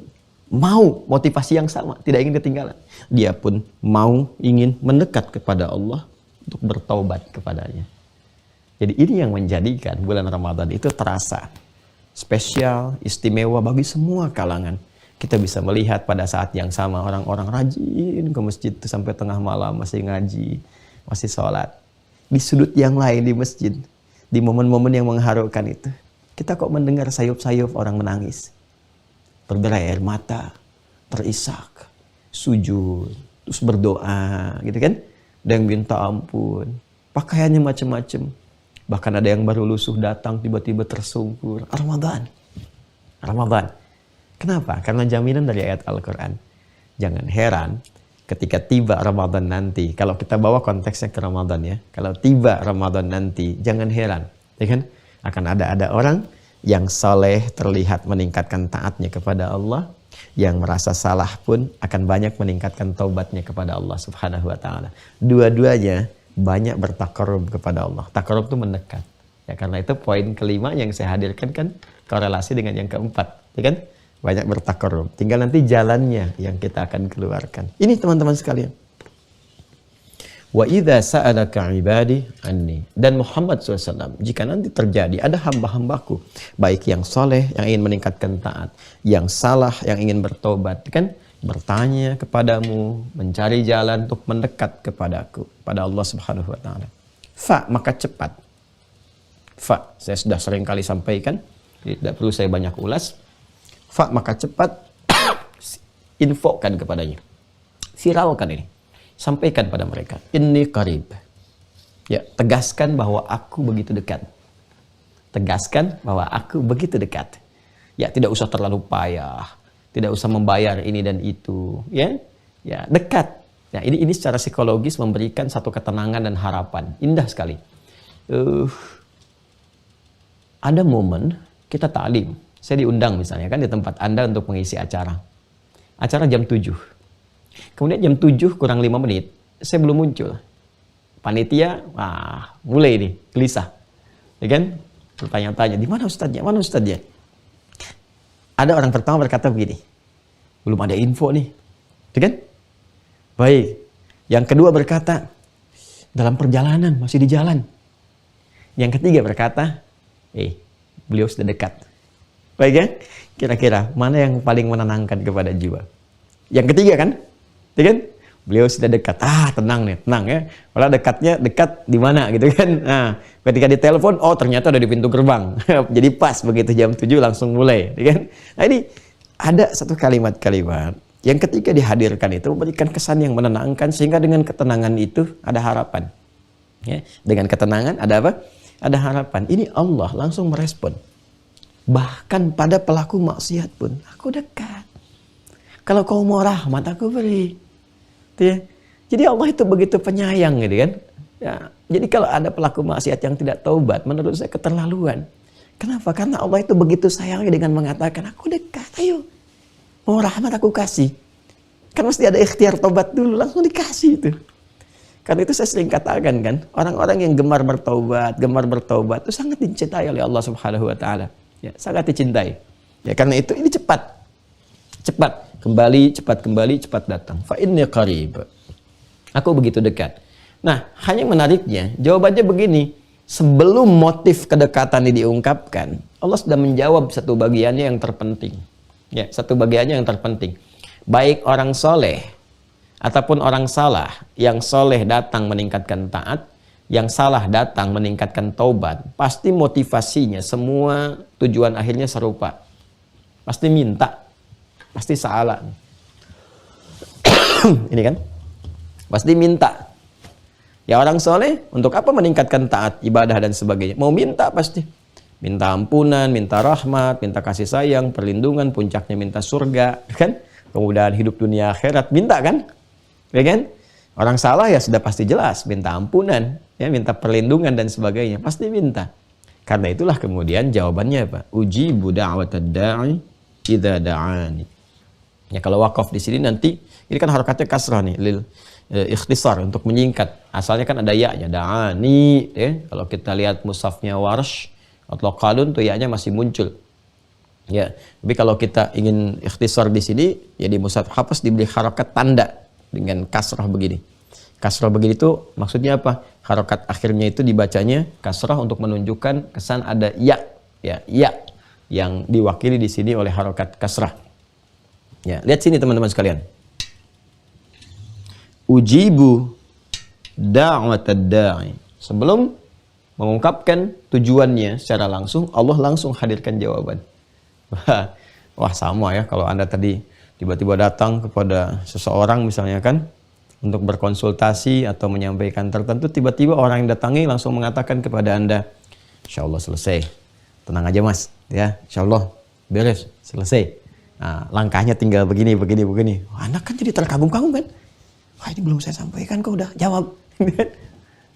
mau motivasi yang sama, tidak ingin ketinggalan. Dia pun mau ingin mendekat kepada Allah untuk bertaubat kepadanya. Jadi ini yang menjadikan bulan Ramadan itu terasa spesial, istimewa bagi semua kalangan. Kita bisa melihat pada saat yang sama orang-orang rajin ke masjid itu sampai tengah malam masih ngaji, masih sholat. Di sudut yang lain di masjid, di momen-momen yang mengharukan itu, kita kok mendengar sayup-sayup orang menangis, berderai air mata, terisak, sujud, terus berdoa, gitu kan? Ada yang minta ampun, pakaiannya macam-macam. Bahkan ada yang baru lusuh datang tiba-tiba tersungkur. Ramadan. Kenapa? Karena jaminan dari ayat Al-Quran. Jangan heran ketika tiba Ramadan nanti. Kalau kita bawa konteksnya ke Ramadan ya. Kalau tiba Ramadan nanti, jangan heran. Ya kan? Akan ada orang yang soleh terlihat meningkatkan taatnya kepada Allah. Yang merasa salah pun akan banyak meningkatkan taubatnya kepada Allah Subhanahu wa ta'ala. Dua-duanya banyak bertakarub kepada Allah. Takarub itu mendekat. Ya, karena itu poin kelima yang saya hadirkan kan korelasi dengan yang keempat. Ya kan? Banyak bertakarub. Tinggal nanti jalannya yang kita akan keluarkan. Ini teman-teman sekalian. Wa idza sa'alaka ibadi anni. Dan Muhammad SAW, jika nanti terjadi ada hamba-hambaku, baik yang soleh, yang ingin meningkatkan taat, yang salah, yang ingin bertobat, kan? Bertanya kepadamu, mencari jalan untuk mendekat kepadaku, pada Allah Subhanahu wa ta'ala. Maka cepat. Saya sudah sering kali sampaikan, tidak perlu saya banyak ulas. Maka cepat infokan kepadanya. Viralkan ini. Sampaikan pada mereka. Inni qarib. Ya, tegaskan bahwa aku begitu dekat. Tegaskan bahwa aku begitu dekat. Ya, tidak usah terlalu payah. Tidak usah membayar ini dan itu, ya, ya dekat. Ya, ini secara psikologis memberikan satu ketenangan dan harapan. Indah sekali. Ada momen kita ta'lim. Saya diundang misalnya kan di tempat Anda untuk mengisi acara. Acara jam 7. Kemudian jam 7 kurang 5 menit, saya belum muncul. Panitia, mulai nih, gelisah. Ya kan? Bertanya-tanya, di mana ustadznya? Mana ustadznya? Ada orang pertama berkata begini, belum ada info nih. Ya kan? Baik. Yang kedua berkata, dalam perjalanan, masih di jalan. Yang ketiga berkata, beliau sudah dekat. Baik ya? Kira-kira mana yang paling menenangkan kepada jiwa? Yang ketiga kan? Ya kan? Beliau sudah dekat. Tenang nih, tenang ya. Kalau dekatnya dekat di mana gitu kan? Nah, ketika ditelepon, ternyata ada di pintu gerbang. Jadi pas begitu jam 7 langsung mulai, ya kan? Nah, ini ada satu kalimat-kalimat yang ketika dihadirkan itu memberikan kesan yang menenangkan, sehingga dengan ketenangan itu ada harapan. Ya, dengan ketenangan ada apa? Ada harapan. Ini Allah langsung merespon. Bahkan pada pelaku maksiat pun, aku dekat. Kalau kau mau rahmat, aku beri. Ya. Jadi Allah itu begitu penyayang gitu kan. Ya. Jadi kalau ada pelaku maksiat yang tidak taubat, menurut saya keterlaluan. Kenapa? Karena Allah itu begitu sayangnya dengan mengatakan, aku dekat, ayo. Mau rahmat aku kasih. Kan mesti ada ikhtiar taubat dulu, langsung dikasih itu. Karena itu saya sering katakan kan, orang-orang yang gemar bertaubat itu sangat dicintai oleh Allah Subhanahu wa ta'ala. Ya, sangat dicintai. Ya, karena itu ini cepat kembali, cepat datang. Fa inni qarib. Aku begitu dekat. Nah, hanya menariknya, jawabannya begini. Sebelum motif kedekatan ini diungkapkan, Allah sudah menjawab satu bagiannya yang terpenting. Ya, satu bagiannya yang terpenting. Baik orang soleh ataupun orang salah, yang soleh datang meningkatkan taat, yang salah datang meningkatkan taubat, pasti motivasinya semua tujuan akhirnya serupa. Pasti minta, pasti salah. Ini kan? Pasti minta. Ya orang soleh untuk apa meningkatkan taat, ibadah dan sebagainya? Mau minta pasti. Minta ampunan, minta rahmat, minta kasih sayang, perlindungan, puncaknya minta surga, kan? Kemudahan hidup dunia akhirat, minta kan? Ya kan? Orang salah ya sudah pasti jelas, minta ampunan, ya, minta perlindungan dan sebagainya, pasti minta. Karena itulah kemudian jawabannya apa? Ujibu da'watad da'i idza da'ani. Ya, kalau wakaf di sini nanti ini kan harokatnya kasrah nih, lil ikhtisar, untuk menyingkat. Asalnya kan ada ya-nya, da'ani, ya. Kalau kita lihat mushafnya Warsh atau Qalun tuh ya-nya masih muncul. Ya, tapi kalau kita ingin ikhtisar di sini, ya di mushaf Hafs diberi harokat tanda dengan kasrah begini. Kasrah begini itu maksudnya apa? harokat akhirnya itu dibacanya kasrah untuk menunjukkan kesan ada ya, ya yang diwakili di sini oleh harokat kasrah. Ya, lihat sini teman-teman sekalian. Ujibu da'watad da'i. Sebelum mengungkapkan tujuannya secara langsung, Allah langsung hadirkan jawaban. Wah, sama ya kalau Anda tadi tiba-tiba datang kepada seseorang misalnya kan untuk berkonsultasi atau menyampaikan tertentu, tiba-tiba orang yang datangi langsung mengatakan kepada Anda, insya Allah selesai, tenang aja mas, ya insya Allah beres, selesai. Nah, langkahnya tinggal begini. Wah, Anda kan jadi terkagum-kagum kan? Wah, ini belum saya sampaikan kok udah jawab.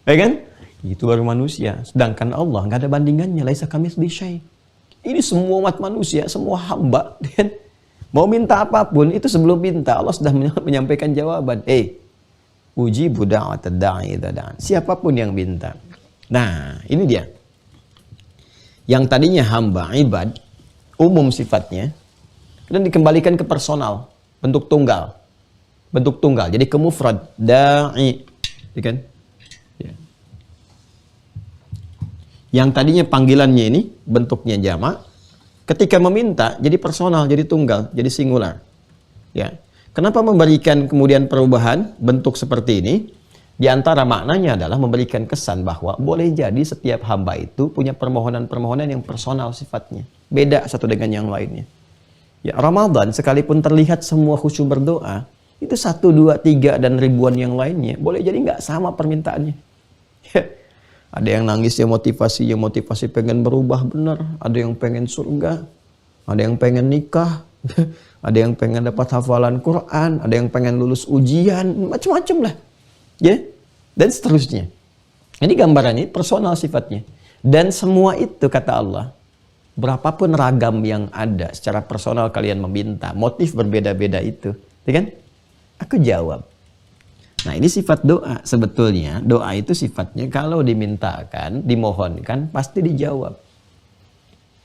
Ya kan? Itu baru manusia. Sedangkan Allah nggak ada bandingannya. Laisa kamitslihi syai'. Ini semua umat manusia, semua hamba. Dan mau minta apapun, itu sebelum minta Allah sudah menyampaikan jawaban. Ujibu da'watad da'i idza da'an. Siapapun yang minta. Nah, ini dia. Yang tadinya hamba, ibad, umum sifatnya, dan dikembalikan ke personal, bentuk tunggal. Jadi ke mufrad, da'i. Ya kan? Ya. Yang tadinya panggilannya ini bentuknya jamak, ketika meminta jadi personal, jadi tunggal, jadi singular. Ya. Kenapa memberikan kemudian perubahan bentuk seperti ini? Di antara maknanya adalah memberikan kesan bahwa boleh jadi setiap hamba itu punya permohonan-permohonan yang personal sifatnya. Beda satu dengan yang lainnya. Ya, Ramadan sekalipun terlihat semua khusyuk berdoa, itu 1, 2, 3 dan ribuan yang lainnya boleh jadi nggak sama permintaannya. Ya. Ada yang nangis ya motivasi pengen berubah benar, ada yang pengen surga, ada yang pengen nikah, ada yang pengen dapat hafalan Quran, ada yang pengen lulus ujian, macam-macam lah. Ya, dan seterusnya. Ini gambarannya personal sifatnya. Dan semua itu kata Allah, berapapun ragam yang ada secara personal kalian meminta, motif berbeda-beda itu, ya kan? Aku jawab. Nah, ini sifat doa. Sebetulnya doa itu sifatnya kalau dimintakan, dimohonkan, pasti dijawab.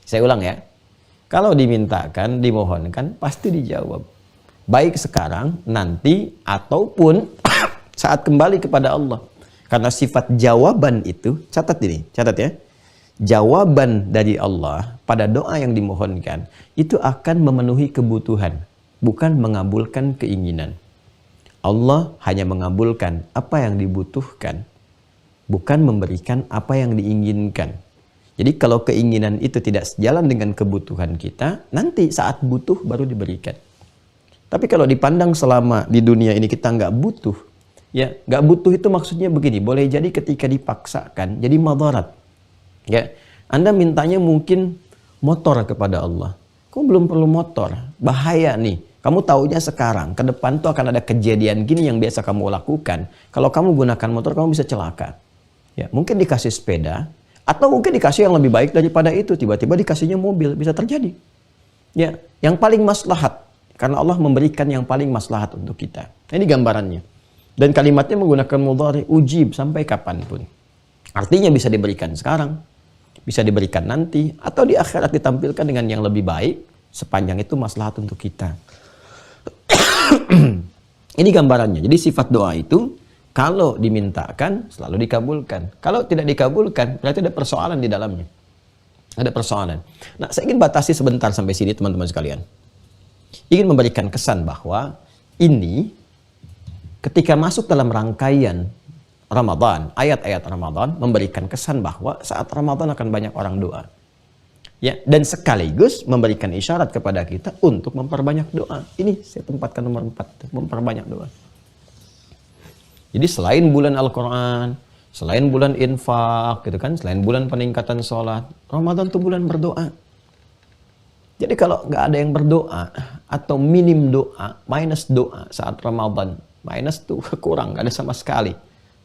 Saya ulang ya. Kalau dimintakan, dimohonkan, pasti dijawab. Baik sekarang, nanti, ataupun saat kembali kepada Allah. Karena sifat jawaban itu, catat ya. Jawaban dari Allah pada doa yang dimohonkan, itu akan memenuhi kebutuhan, bukan mengabulkan keinginan. Allah hanya mengabulkan apa yang dibutuhkan, bukan memberikan apa yang diinginkan. Jadi kalau keinginan itu tidak sejalan dengan kebutuhan kita, nanti saat butuh baru diberikan. Tapi kalau dipandang selama di dunia ini kita nggak butuh, ya nggak butuh itu maksudnya begini, boleh jadi ketika dipaksakan jadi madarat. Ya, Anda mintanya mungkin motor kepada Allah. Kok belum perlu motor? Bahaya nih. Kamu taunya sekarang, ke depan tuh akan ada kejadian gini yang biasa kamu lakukan. Kalau kamu gunakan motor, kamu bisa celaka. Ya, mungkin dikasih sepeda, atau mungkin dikasih yang lebih baik daripada itu. Tiba-tiba dikasihnya mobil, bisa terjadi. Ya, yang paling maslahat. Karena Allah memberikan yang paling maslahat untuk kita. Ini gambarannya. Dan kalimatnya menggunakan mudhari, ujib, sampai kapanpun. Artinya bisa diberikan sekarang, bisa diberikan nanti, atau di akhirat ditampilkan dengan yang lebih baik, sepanjang itu maslahat untuk kita. Ini gambarannya. Jadi sifat doa itu kalau dimintakan selalu dikabulkan. Kalau tidak dikabulkan berarti ada persoalan di dalamnya. Ada persoalan. Nah, saya ingin batasi sebentar sampai sini teman-teman sekalian. Ingin memberikan kesan bahwa ini ketika masuk dalam rangkaian Ramadan, ayat-ayat Ramadan memberikan kesan bahwa saat Ramadan akan banyak orang doa. Ya, dan sekaligus memberikan isyarat kepada kita untuk memperbanyak doa. Ini saya tempatkan nomor 4, memperbanyak doa. Jadi selain bulan Al-Quran, selain bulan infak, gitu kan, selain bulan peningkatan sholat, Ramadan itu bulan berdoa. Jadi kalau nggak ada yang berdoa atau minim doa, minus doa saat Ramadan, minus tuh kurang, nggak ada sama sekali.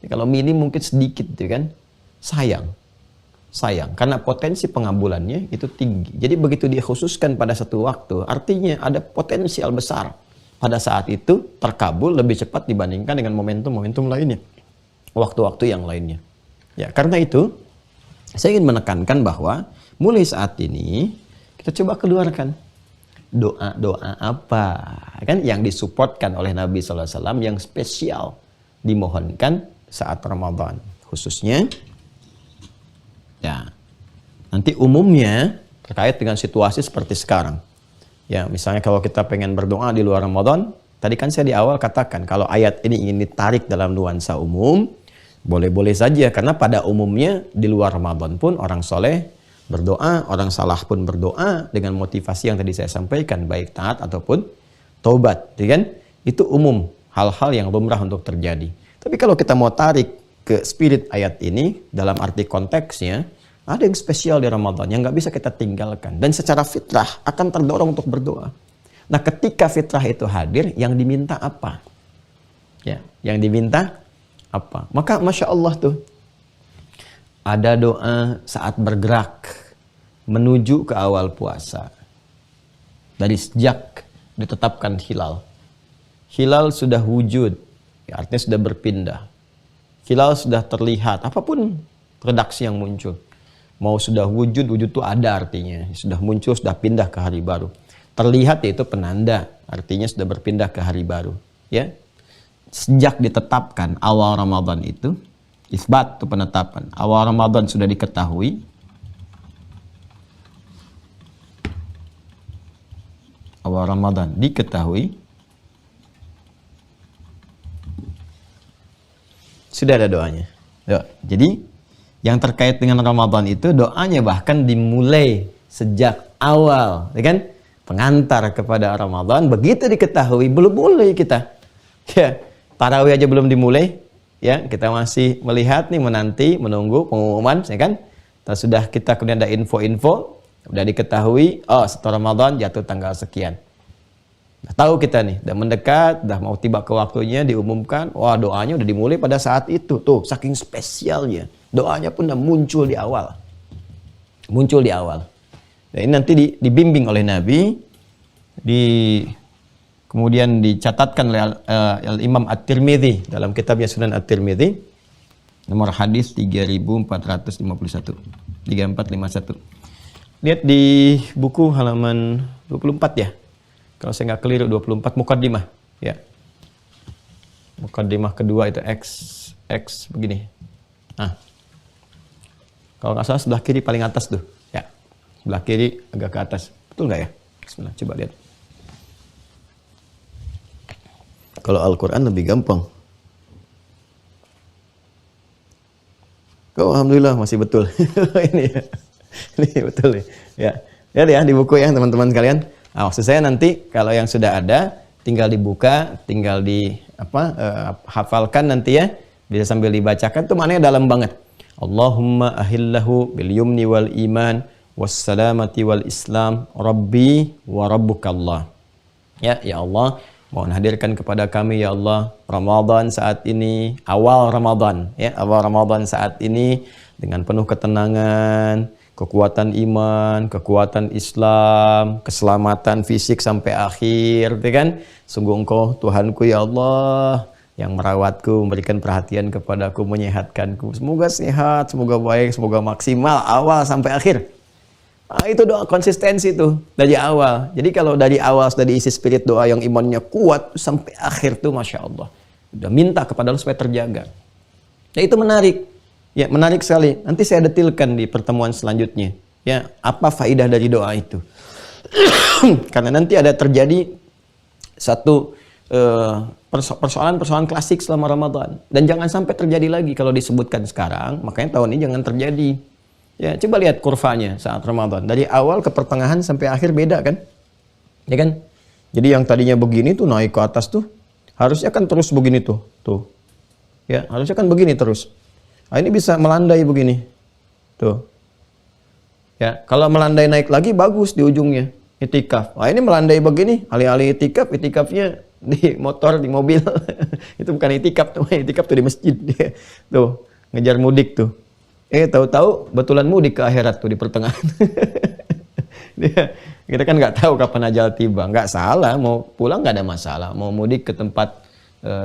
Jadi kalau minim mungkin sedikit, gitu kan, sayang, karena potensi pengabulannya itu tinggi. Jadi begitu dikhususkan pada satu waktu, artinya ada potensial besar. Pada saat itu terkabul lebih cepat dibandingkan dengan momentum-momentum lainnya. Waktu-waktu yang lainnya. Ya, karena itu saya ingin menekankan bahwa mulai saat ini kita coba keluarkan doa-doa apa kan yang disupport oleh Nabi SAW yang spesial dimohonkan saat Ramadan. khususnya. Ya, nanti umumnya terkait dengan situasi seperti sekarang. Ya, misalnya kalau kita pengen berdoa di luar Ramadan, tadi kan saya di awal katakan kalau ayat ini ingin ditarik dalam nuansa umum, boleh-boleh saja, karena pada umumnya di luar Ramadan pun orang soleh berdoa, orang salah pun berdoa dengan motivasi yang tadi saya sampaikan, baik taat ataupun taubat, ya kan? Itu umum, hal-hal yang lumrah untuk terjadi. Tapi kalau kita mau tarik ke spirit ayat ini dalam arti konteksnya, ada yang spesial di Ramadan yang nggak bisa kita tinggalkan, dan secara fitrah akan terdorong untuk berdoa. Nah, ketika fitrah itu hadir, yang diminta apa? Ya, yang diminta apa? Maka Masya Allah tuh, ada doa saat bergerak menuju ke awal puasa. Dari sejak ditetapkan hilal. Hilal sudah wujud, ya, artinya sudah berpindah. Hilal sudah terlihat, apapun redaksi yang muncul. Mau sudah wujud, wujud itu ada artinya. Sudah muncul, sudah pindah ke hari baru. Terlihat yaitu penanda, artinya sudah berpindah ke hari baru. Ya, sejak ditetapkan awal Ramadan itu, isbat itu penetapan. Awal Ramadan sudah diketahui. Awal Ramadan diketahui. Sudah ada doanya. Jadi yang terkait dengan Ramadan itu doanya bahkan dimulai sejak awal, ya kan? Pengantar kepada Ramadan, begitu diketahui belum boleh kita. Ya, tarawih aja belum dimulai, ya, kita masih melihat nih, menanti, menunggu pengumuman, ya kan? Sudah kita kemudian ada info-info, udah diketahui, oh setelah Ramadan jatuh tanggal sekian. Udah tahu kita nih, udah mendekat, udah mau tiba ke waktunya, diumumkan, wah doanya udah dimulai pada saat itu, tuh saking spesialnya. Doanya pun udah muncul di awal. Muncul di awal. Nah, ini nanti dibimbing oleh Nabi, kemudian dicatatkan oleh Imam At-Tirmidzi dalam kitabnya Sunan At-Tirmidzi, nomor hadis 3451, 3451. Lihat di buku halaman 24 ya. Kalau saya nggak keliru 24, Muqaddimah, ya. Muqaddimah kedua itu X begini. Nah, kalau nggak salah sebelah kiri paling atas tuh, ya. Sebelah kiri agak ke atas, betul nggak ya? Bismillah, coba lihat. Kalau Al-Quran lebih gampang. Oh, alhamdulillah masih betul. Ini ya, ini betul ya. Lihat ya di buku ya teman-teman sekalian. Nah, maksud saya nanti kalau yang sudah ada tinggal dibuka, tinggal hafalkan nanti ya, bisa sambil dibacakan, tuh maknanya dalam banget. Allahumma ahillahu bil yumni wal iman wassalamati wal islam rabbi wa rabbukallah. Ya Allah, mohon hadirkan kepada kami ya Allah Ramadan saat ini, awal Ramadan ya, awal Ramadan saat ini dengan penuh ketenangan, kekuatan iman, kekuatan Islam, keselamatan fisik sampai akhir, ya kan? Sungguh Engkau Tuhanku ya Allah yang merawatku, memberikan perhatian kepadaku, menyehatkanku. Semoga sehat, semoga baik, semoga maksimal awal sampai akhir. Nah, itu doa konsistensi tuh dari awal. Jadi kalau dari awal sudah diisi spirit doa yang imannya kuat sampai akhir tuh Masya Allah. Udah minta kepada Allah supaya terjaga. Nah, itu menarik. Ya, menarik sekali. Nanti saya detilkan di pertemuan selanjutnya. Ya, apa faidah dari doa itu? Karena nanti ada terjadi satu persoalan-persoalan klasik selama Ramadan. Dan jangan sampai terjadi lagi kalau disebutkan sekarang. Makanya tahun ini jangan terjadi. Ya, coba lihat kurvanya saat Ramadan. Dari awal ke pertengahan sampai akhir beda kan? Ya kan? Jadi yang tadinya begini tuh naik ke atas tuh. Harusnya kan terus begini tuh. Tuh. Ya, harusnya kan begini terus. Nah, ini bisa melandai begini. Tuh. Ya, kalau melandai naik lagi bagus di ujungnya. Itikaf. Nah, ini melandai begini, alih-alih itikaf, itikafnya di motor, di mobil. Itu bukan itikaf, tuh. Itikaf tuh di masjid. Tuh, ngejar mudik tuh. Tahu-tahu betulan mudik ke akhirat tuh di pertengahan. Kita kan nggak tahu kapan ajal tiba. Nggak salah, mau pulang nggak ada masalah. Mau mudik ke tempat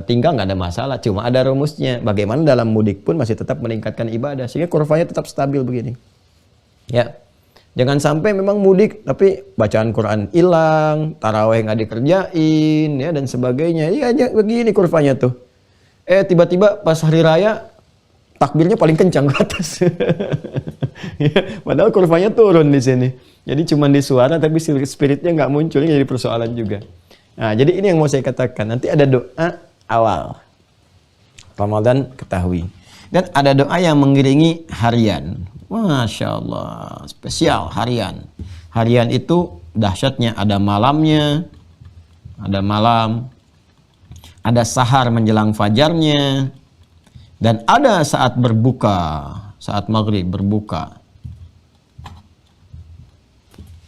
tinggal nggak ada masalah, cuma ada rumusnya. Bagaimana dalam mudik pun masih tetap meningkatkan ibadah sehingga kurvanya tetap stabil begini. Ya, jangan sampai memang mudik tapi bacaan Quran hilang, taraweh nggak dikerjain, ya dan sebagainya. Iya, begini kurvanya tuh. Tiba-tiba pas hari raya takbirnya paling kencang ke atas. Ya, padahal kurvanya turun di sini. Jadi cuma di suara tapi spiritnya nggak muncul, ini jadi persoalan juga. Nah, jadi ini yang mau saya katakan. Nanti ada doa awal Ramadan, ketahui. Dan ada doa yang mengiringi harian. Masya Allah, spesial harian. Harian itu dahsyatnya, ada malamnya, ada malam, ada sahar menjelang fajarnya, dan ada saat berbuka, saat maghrib berbuka.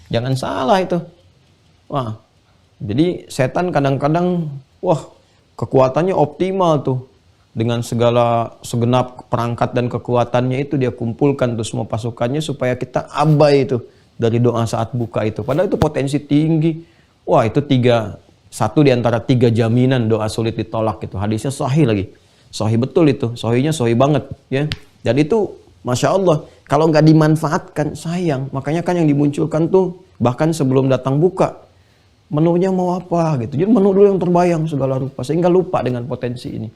Jangan salah itu. Wah, jadi setan kadang-kadang, wah, kekuatannya optimal tuh. Dengan segala segenap perangkat dan kekuatannya itu dia kumpulkan tuh semua pasukannya supaya kita abai itu dari doa saat buka itu. Padahal itu potensi tinggi. Wah, itu satu di antara 3 jaminan doa sulit ditolak itu. Hadisnya sahih lagi. Sahih betul itu. Sahihnya sahih banget, ya. Dan itu Masya Allah, kalau nggak dimanfaatkan sayang. Makanya kan yang dimunculkan tuh bahkan sebelum datang buka, menunya mau apa gitu. Jadi menu dulu yang terbayang segala rupa sehingga lupa dengan potensi ini.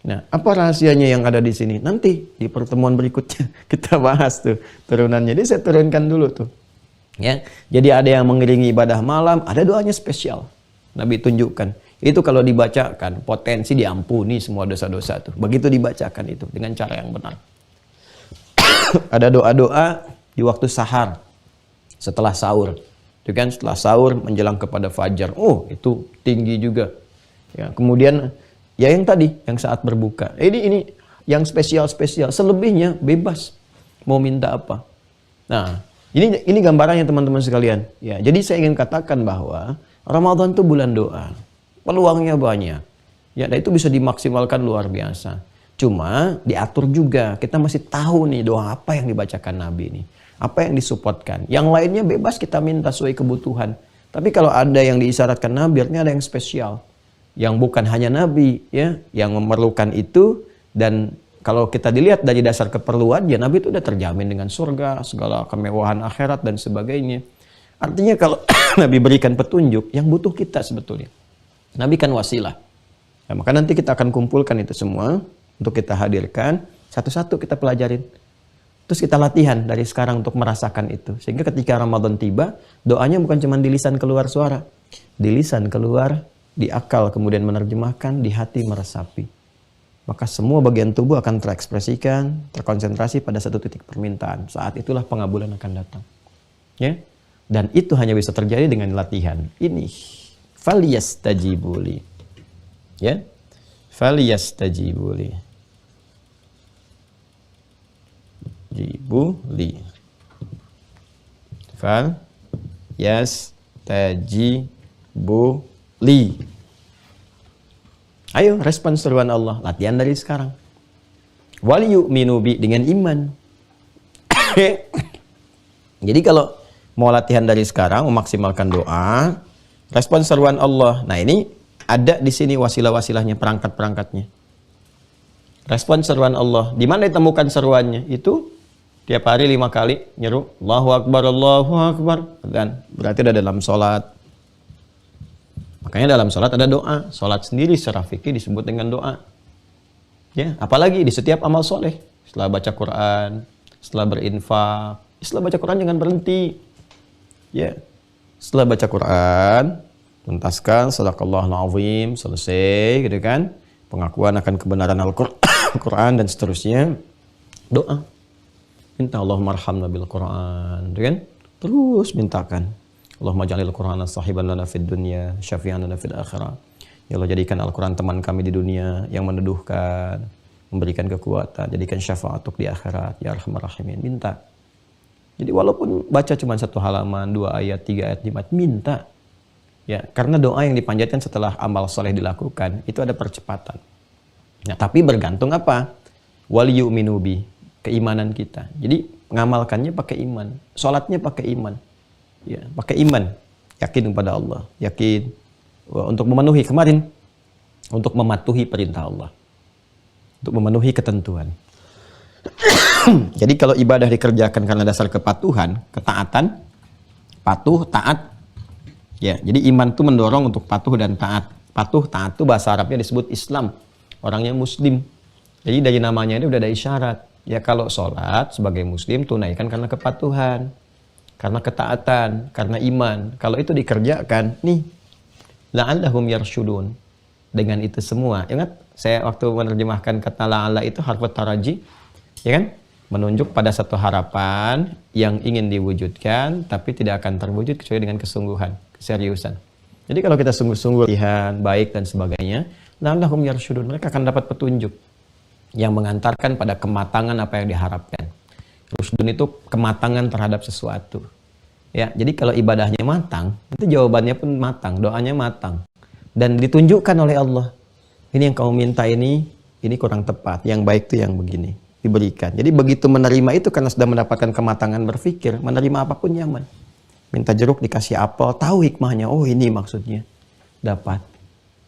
Nah, apa rahasianya yang ada di sini? Nanti di pertemuan berikutnya kita bahas tuh turunannya. Jadi saya turunkan dulu tuh. Ya, jadi ada yang mengiringi ibadah malam, ada doanya spesial. Nabi tunjukkan. Itu kalau dibacakan potensi diampuni semua dosa-dosa tuh. Begitu dibacakan itu dengan cara yang benar. Ada doa-doa di waktu sahar, setelah sahur. Itu kan setelah sahur menjelang kepada fajar. Oh, itu tinggi juga. Ya, kemudian ya yang tadi, yang saat berbuka. Ini yang spesial-spesial. Selebihnya bebas. Mau minta apa. Nah, ini gambarannya teman-teman sekalian. Ya, jadi saya ingin katakan bahwa Ramadan itu bulan doa. Peluangnya banyak. Ya, dan itu bisa dimaksimalkan luar biasa. Cuma diatur juga. Kita masih tahu nih doa apa yang dibacakan Nabi ini. Apa yang disupportkan. Yang lainnya bebas kita minta sesuai kebutuhan. Tapi kalau ada yang diisyaratkan Nabi, artinya ada yang spesial. Yang bukan hanya Nabi, ya, yang memerlukan itu. Dan kalau kita dilihat dari dasar keperluan, ya Nabi itu udah terjamin dengan surga, segala kemewahan akhirat dan sebagainya. Artinya kalau Nabi berikan petunjuk, yang butuh kita sebetulnya. Nabi kan wasilah. Ya, maka nanti kita akan kumpulkan itu semua untuk kita hadirkan, satu-satu kita pelajarin. Terus kita latihan dari sekarang untuk merasakan itu. Sehingga ketika Ramadan tiba, doanya bukan cuma di lisan keluar suara. Di lisan keluar, di akal kemudian menerjemahkan, di hati meresapi. Maka semua bagian tubuh akan terekspresikan, terkonsentrasi pada satu titik permintaan. Saat itulah pengabulan akan datang. Ya? Dan itu hanya bisa terjadi dengan latihan. Ini. Falyastajibuli. Ya? Falyastajibuli. Jibuli. Falyastajibuli. Ayo respon seruan Allah. Latihan dari sekarang. Wal yu'minu bi, dengan iman. Jadi kalau mau latihan dari sekarang, memaksimalkan doa, respon seruan Allah. Nah ini ada di sini wasilah-wasilahnya, perangkat-perangkatnya. Respon seruan Allah. Di mana ditemukan seruannya? Itu tiap hari 5 kali nyeru Allahu Akbar, Allahu Akbar. Dan berarti ada dalam sholat. Makanya dalam sholat ada doa. Sholat sendiri secara fikih disebut dengan doa. Ya, apalagi di setiap amal soleh. Setelah baca Quran, setelah berinfak. Setelah baca Quran jangan berhenti. Ya, setelah baca Quran, tuntaskan sadaqallahul azim, selesai, gitu kan? Pengakuan akan kebenaran Al-Quran dan seterusnya. Doa. Minta Allahumma arhamna bil Quran, gitu kan? Terus mintakan. Allahumma ja'alil Qur'ana sahiban lana fid dunya, syafi'an lana fil akhirah. Ya Allah, jadikan Al-Quran teman kami di dunia yang meneduhkan, memberikan kekuatan, jadikan syafaat di akhirat, ya Arhamar Rahimin. Minta. Jadi walaupun baca cuma 1 halaman, 2 ayat, 3 ayat, 5 ayat, minta. Ya, karena doa yang dipanjatkan setelah amal soleh dilakukan, itu ada percepatan. Nah, tapi bergantung apa? Wal yu'minu bi, keimanan kita. Jadi ngamalkannya pakai iman, sholatnya pakai iman. Ya, pakai iman, yakin kepada Allah, yakin untuk memenuhi kemarin, untuk mematuhi perintah Allah, untuk memenuhi ketentuan. Jadi kalau ibadah dikerjakan karena dasar kepatuhan, ketaatan, patuh, taat, ya. Jadi iman itu mendorong untuk patuh dan taat. Patuh, taat itu bahasa Arabnya disebut Islam. Orangnya Muslim. Jadi dari namanya ini udah ada isyarat. Ya kalau sholat sebagai muslim tunaikan karena kepatuhan, karena ketaatan, karena iman. Kalau itu dikerjakan, nih, la'allahum yarsyudun. Dengan itu semua, ingat saya waktu menerjemahkan kata la'alla itu harfu taraji, ya kan? Menunjuk pada satu harapan yang ingin diwujudkan, tapi tidak akan terwujud kecuali dengan kesungguhan, keseriusan. Jadi kalau kita sungguh-sungguh latihan, baik dan sebagainya, la'allahum yarsyudun, mereka akan dapat petunjuk yang mengantarkan pada kematangan apa yang diharapkan. Rusdun itu kematangan terhadap sesuatu. Ya, jadi kalau ibadahnya matang, itu jawabannya pun matang, doanya matang. Dan ditunjukkan oleh Allah. Ini yang kamu minta ini kurang tepat. Yang baik itu yang begini. Diberikan. Jadi begitu menerima itu karena sudah mendapatkan kematangan berpikir, menerima apapun nyaman. Minta jeruk dikasih apel, tahu hikmahnya. Oh ini maksudnya. Dapat.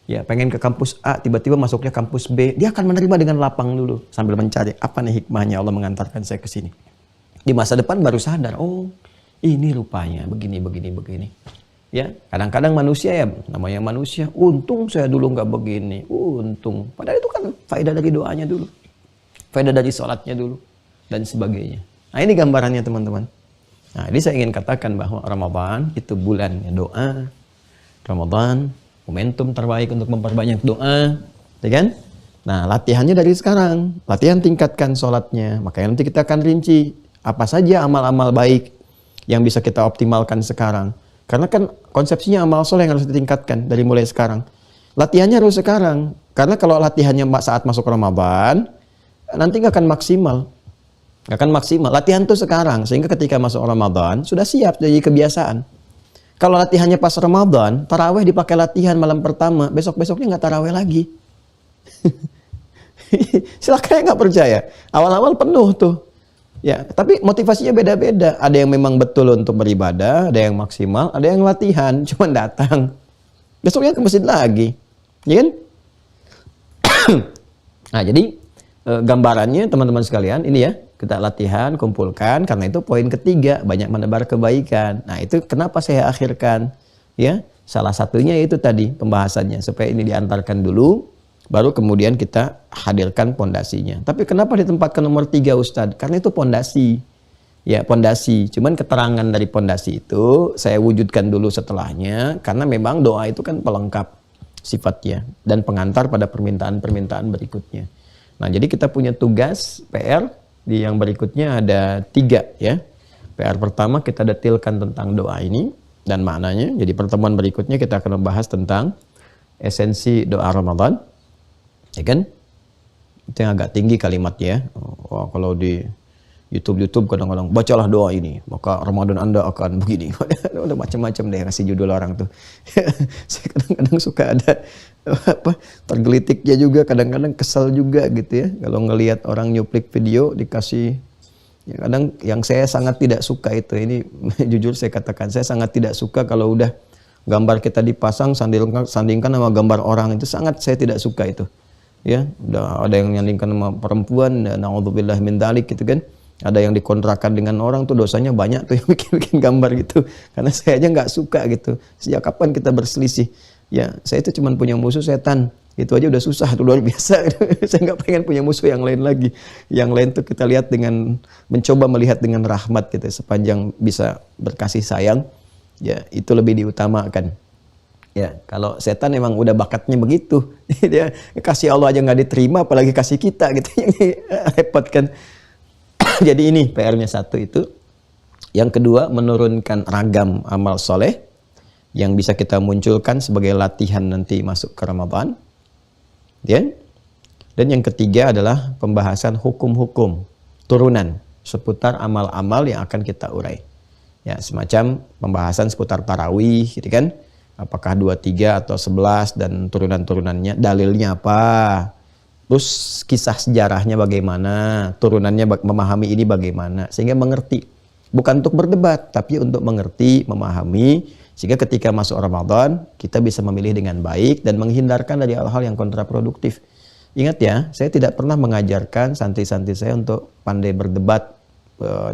Ya, pengen ke kampus A, tiba-tiba masuknya kampus B. Dia akan menerima dengan lapang dulu. Sambil mencari, apa nih hikmahnya Allah mengantarkan saya ke sini. Di masa depan baru sadar, oh ini rupanya, begini. Ya, kadang-kadang manusia ya, namanya manusia, untung saya dulu nggak begini, untung. Padahal itu kan faedah dari doanya dulu. Faedah dari sholatnya dulu. Dan sebagainya. Nah ini gambarannya teman-teman. Nah ini saya ingin katakan bahwa Ramadan itu bulannya doa. Ramadan momentum terbaik untuk memperbanyak doa, ya kan? Nah, latihannya dari sekarang. Latihan tingkatkan sholatnya. Makanya nanti kita akan rinci apa saja amal-amal baik yang bisa kita optimalkan sekarang. Karena kan konsepsinya amal soleh yang harus ditingkatkan dari mulai sekarang. Latihannya harus sekarang. Karena kalau latihannya saat masuk Ramadan, nanti nggak akan maksimal. Nggak akan maksimal. Latihan tuh sekarang. Sehingga ketika masuk Ramadan, sudah siap jadi kebiasaan. Kalau latihannya pas Ramadan, taraweh dipakai latihan malam pertama, besok-besoknya nggak taraweh lagi. Silakan nggak percaya. Awal-awal penuh tuh. Ya, tapi motivasinya beda-beda. Ada yang memang betul untuk beribadah, ada yang maksimal, ada yang latihan, cuma datang. Besoknya ke masjid lagi. Ya kan? Nah, jadi gambarannya teman-teman sekalian, ini ya. Kita latihan, kumpulkan, karena itu poin ketiga, banyak menebar kebaikan. Nah itu kenapa saya akhirkan, ya salah satunya itu tadi pembahasannya, supaya ini diantarkan dulu, baru kemudian kita hadirkan pondasinya. Tapi kenapa ditempatkan nomor 3 Ustadz? Karena itu pondasi, ya pondasi. Cuman keterangan dari pondasi itu saya wujudkan dulu setelahnya, karena memang doa itu kan pelengkap sifatnya dan pengantar pada permintaan-permintaan berikutnya. Nah jadi kita punya tugas PR. Di yang berikutnya ada 3 ya. PR pertama kita detilkan tentang doa ini dan maknanya. Jadi pertemuan berikutnya kita akan membahas tentang esensi doa Ramadan. Ya kan? Itu yang agak tinggi kalimatnya. Oh, kalau di YouTube kadang-kadang bacalah doa ini, maka Ramadan Anda akan begini. Udah macam-macam deh kasih judul orang tuh. Saya kadang-kadang suka ada tergelitiknya juga, kadang-kadang kesal juga gitu ya kalau ngelihat orang nyuplik video dikasih ya, kadang yang saya sangat tidak suka itu, ini jujur saya katakan, saya sangat tidak suka kalau udah gambar kita dipasang sandingkan sama gambar orang, itu sangat saya tidak suka itu ya. Udah ada yang nyandingkan sama perempuan, naudzubillah min dzalik gitu kan, ada yang dikontrakan dengan orang tuh dosanya banyak tuh yang bikin gambar gitu, karena saya aja nggak suka gitu. Sejak kapan kita berselisih? Ya, saya itu cuma punya musuh setan. Itu aja udah susah, itu luar biasa. Saya nggak pengen punya musuh yang lain lagi. Yang lain tuh kita lihat dengan, mencoba melihat dengan rahmat gitu. Sepanjang bisa berkasih sayang, ya itu lebih diutamakan. Ya, kalau setan emang udah bakatnya begitu. Dia kasih Allah aja nggak diterima, apalagi kasih kita gitu. Repot kan. Jadi ini PR-nya 1 itu. Yang kedua, menurunkan ragam amal soleh yang bisa kita munculkan sebagai latihan nanti masuk ke Ramadan. Ya. Dan yang ketiga adalah pembahasan hukum-hukum turunan seputar amal-amal yang akan kita urai. Ya, semacam pembahasan seputar tarawih gitu kan. Apakah 2, 3 atau 11 dan turunan-turunannya, dalilnya apa? Terus kisah sejarahnya bagaimana, turunannya memahami ini bagaimana, sehingga mengerti. Bukan untuk berdebat, tapi untuk mengerti, memahami, sehingga ketika masuk Ramadan, kita bisa memilih dengan baik dan menghindarkan dari hal-hal yang kontraproduktif. Ingat ya, saya tidak pernah mengajarkan santri-santri saya untuk pandai berdebat,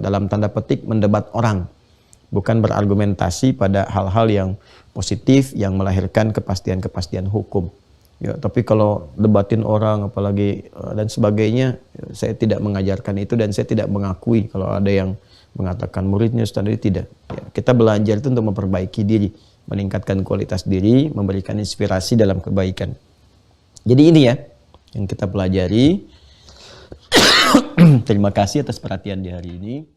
dalam tanda petik mendebat orang. Bukan berargumentasi pada hal-hal yang positif, yang melahirkan kepastian-kepastian hukum. Ya, tapi kalau debatin orang apalagi dan sebagainya, saya tidak mengajarkan itu dan saya tidak mengakui kalau ada yang mengatakan muridnya Ustaz ini tidak. Ya, kita belajar itu untuk memperbaiki diri, meningkatkan kualitas diri, memberikan inspirasi dalam kebaikan. Jadi ini ya yang kita pelajari. Terima kasih atas perhatian di hari ini.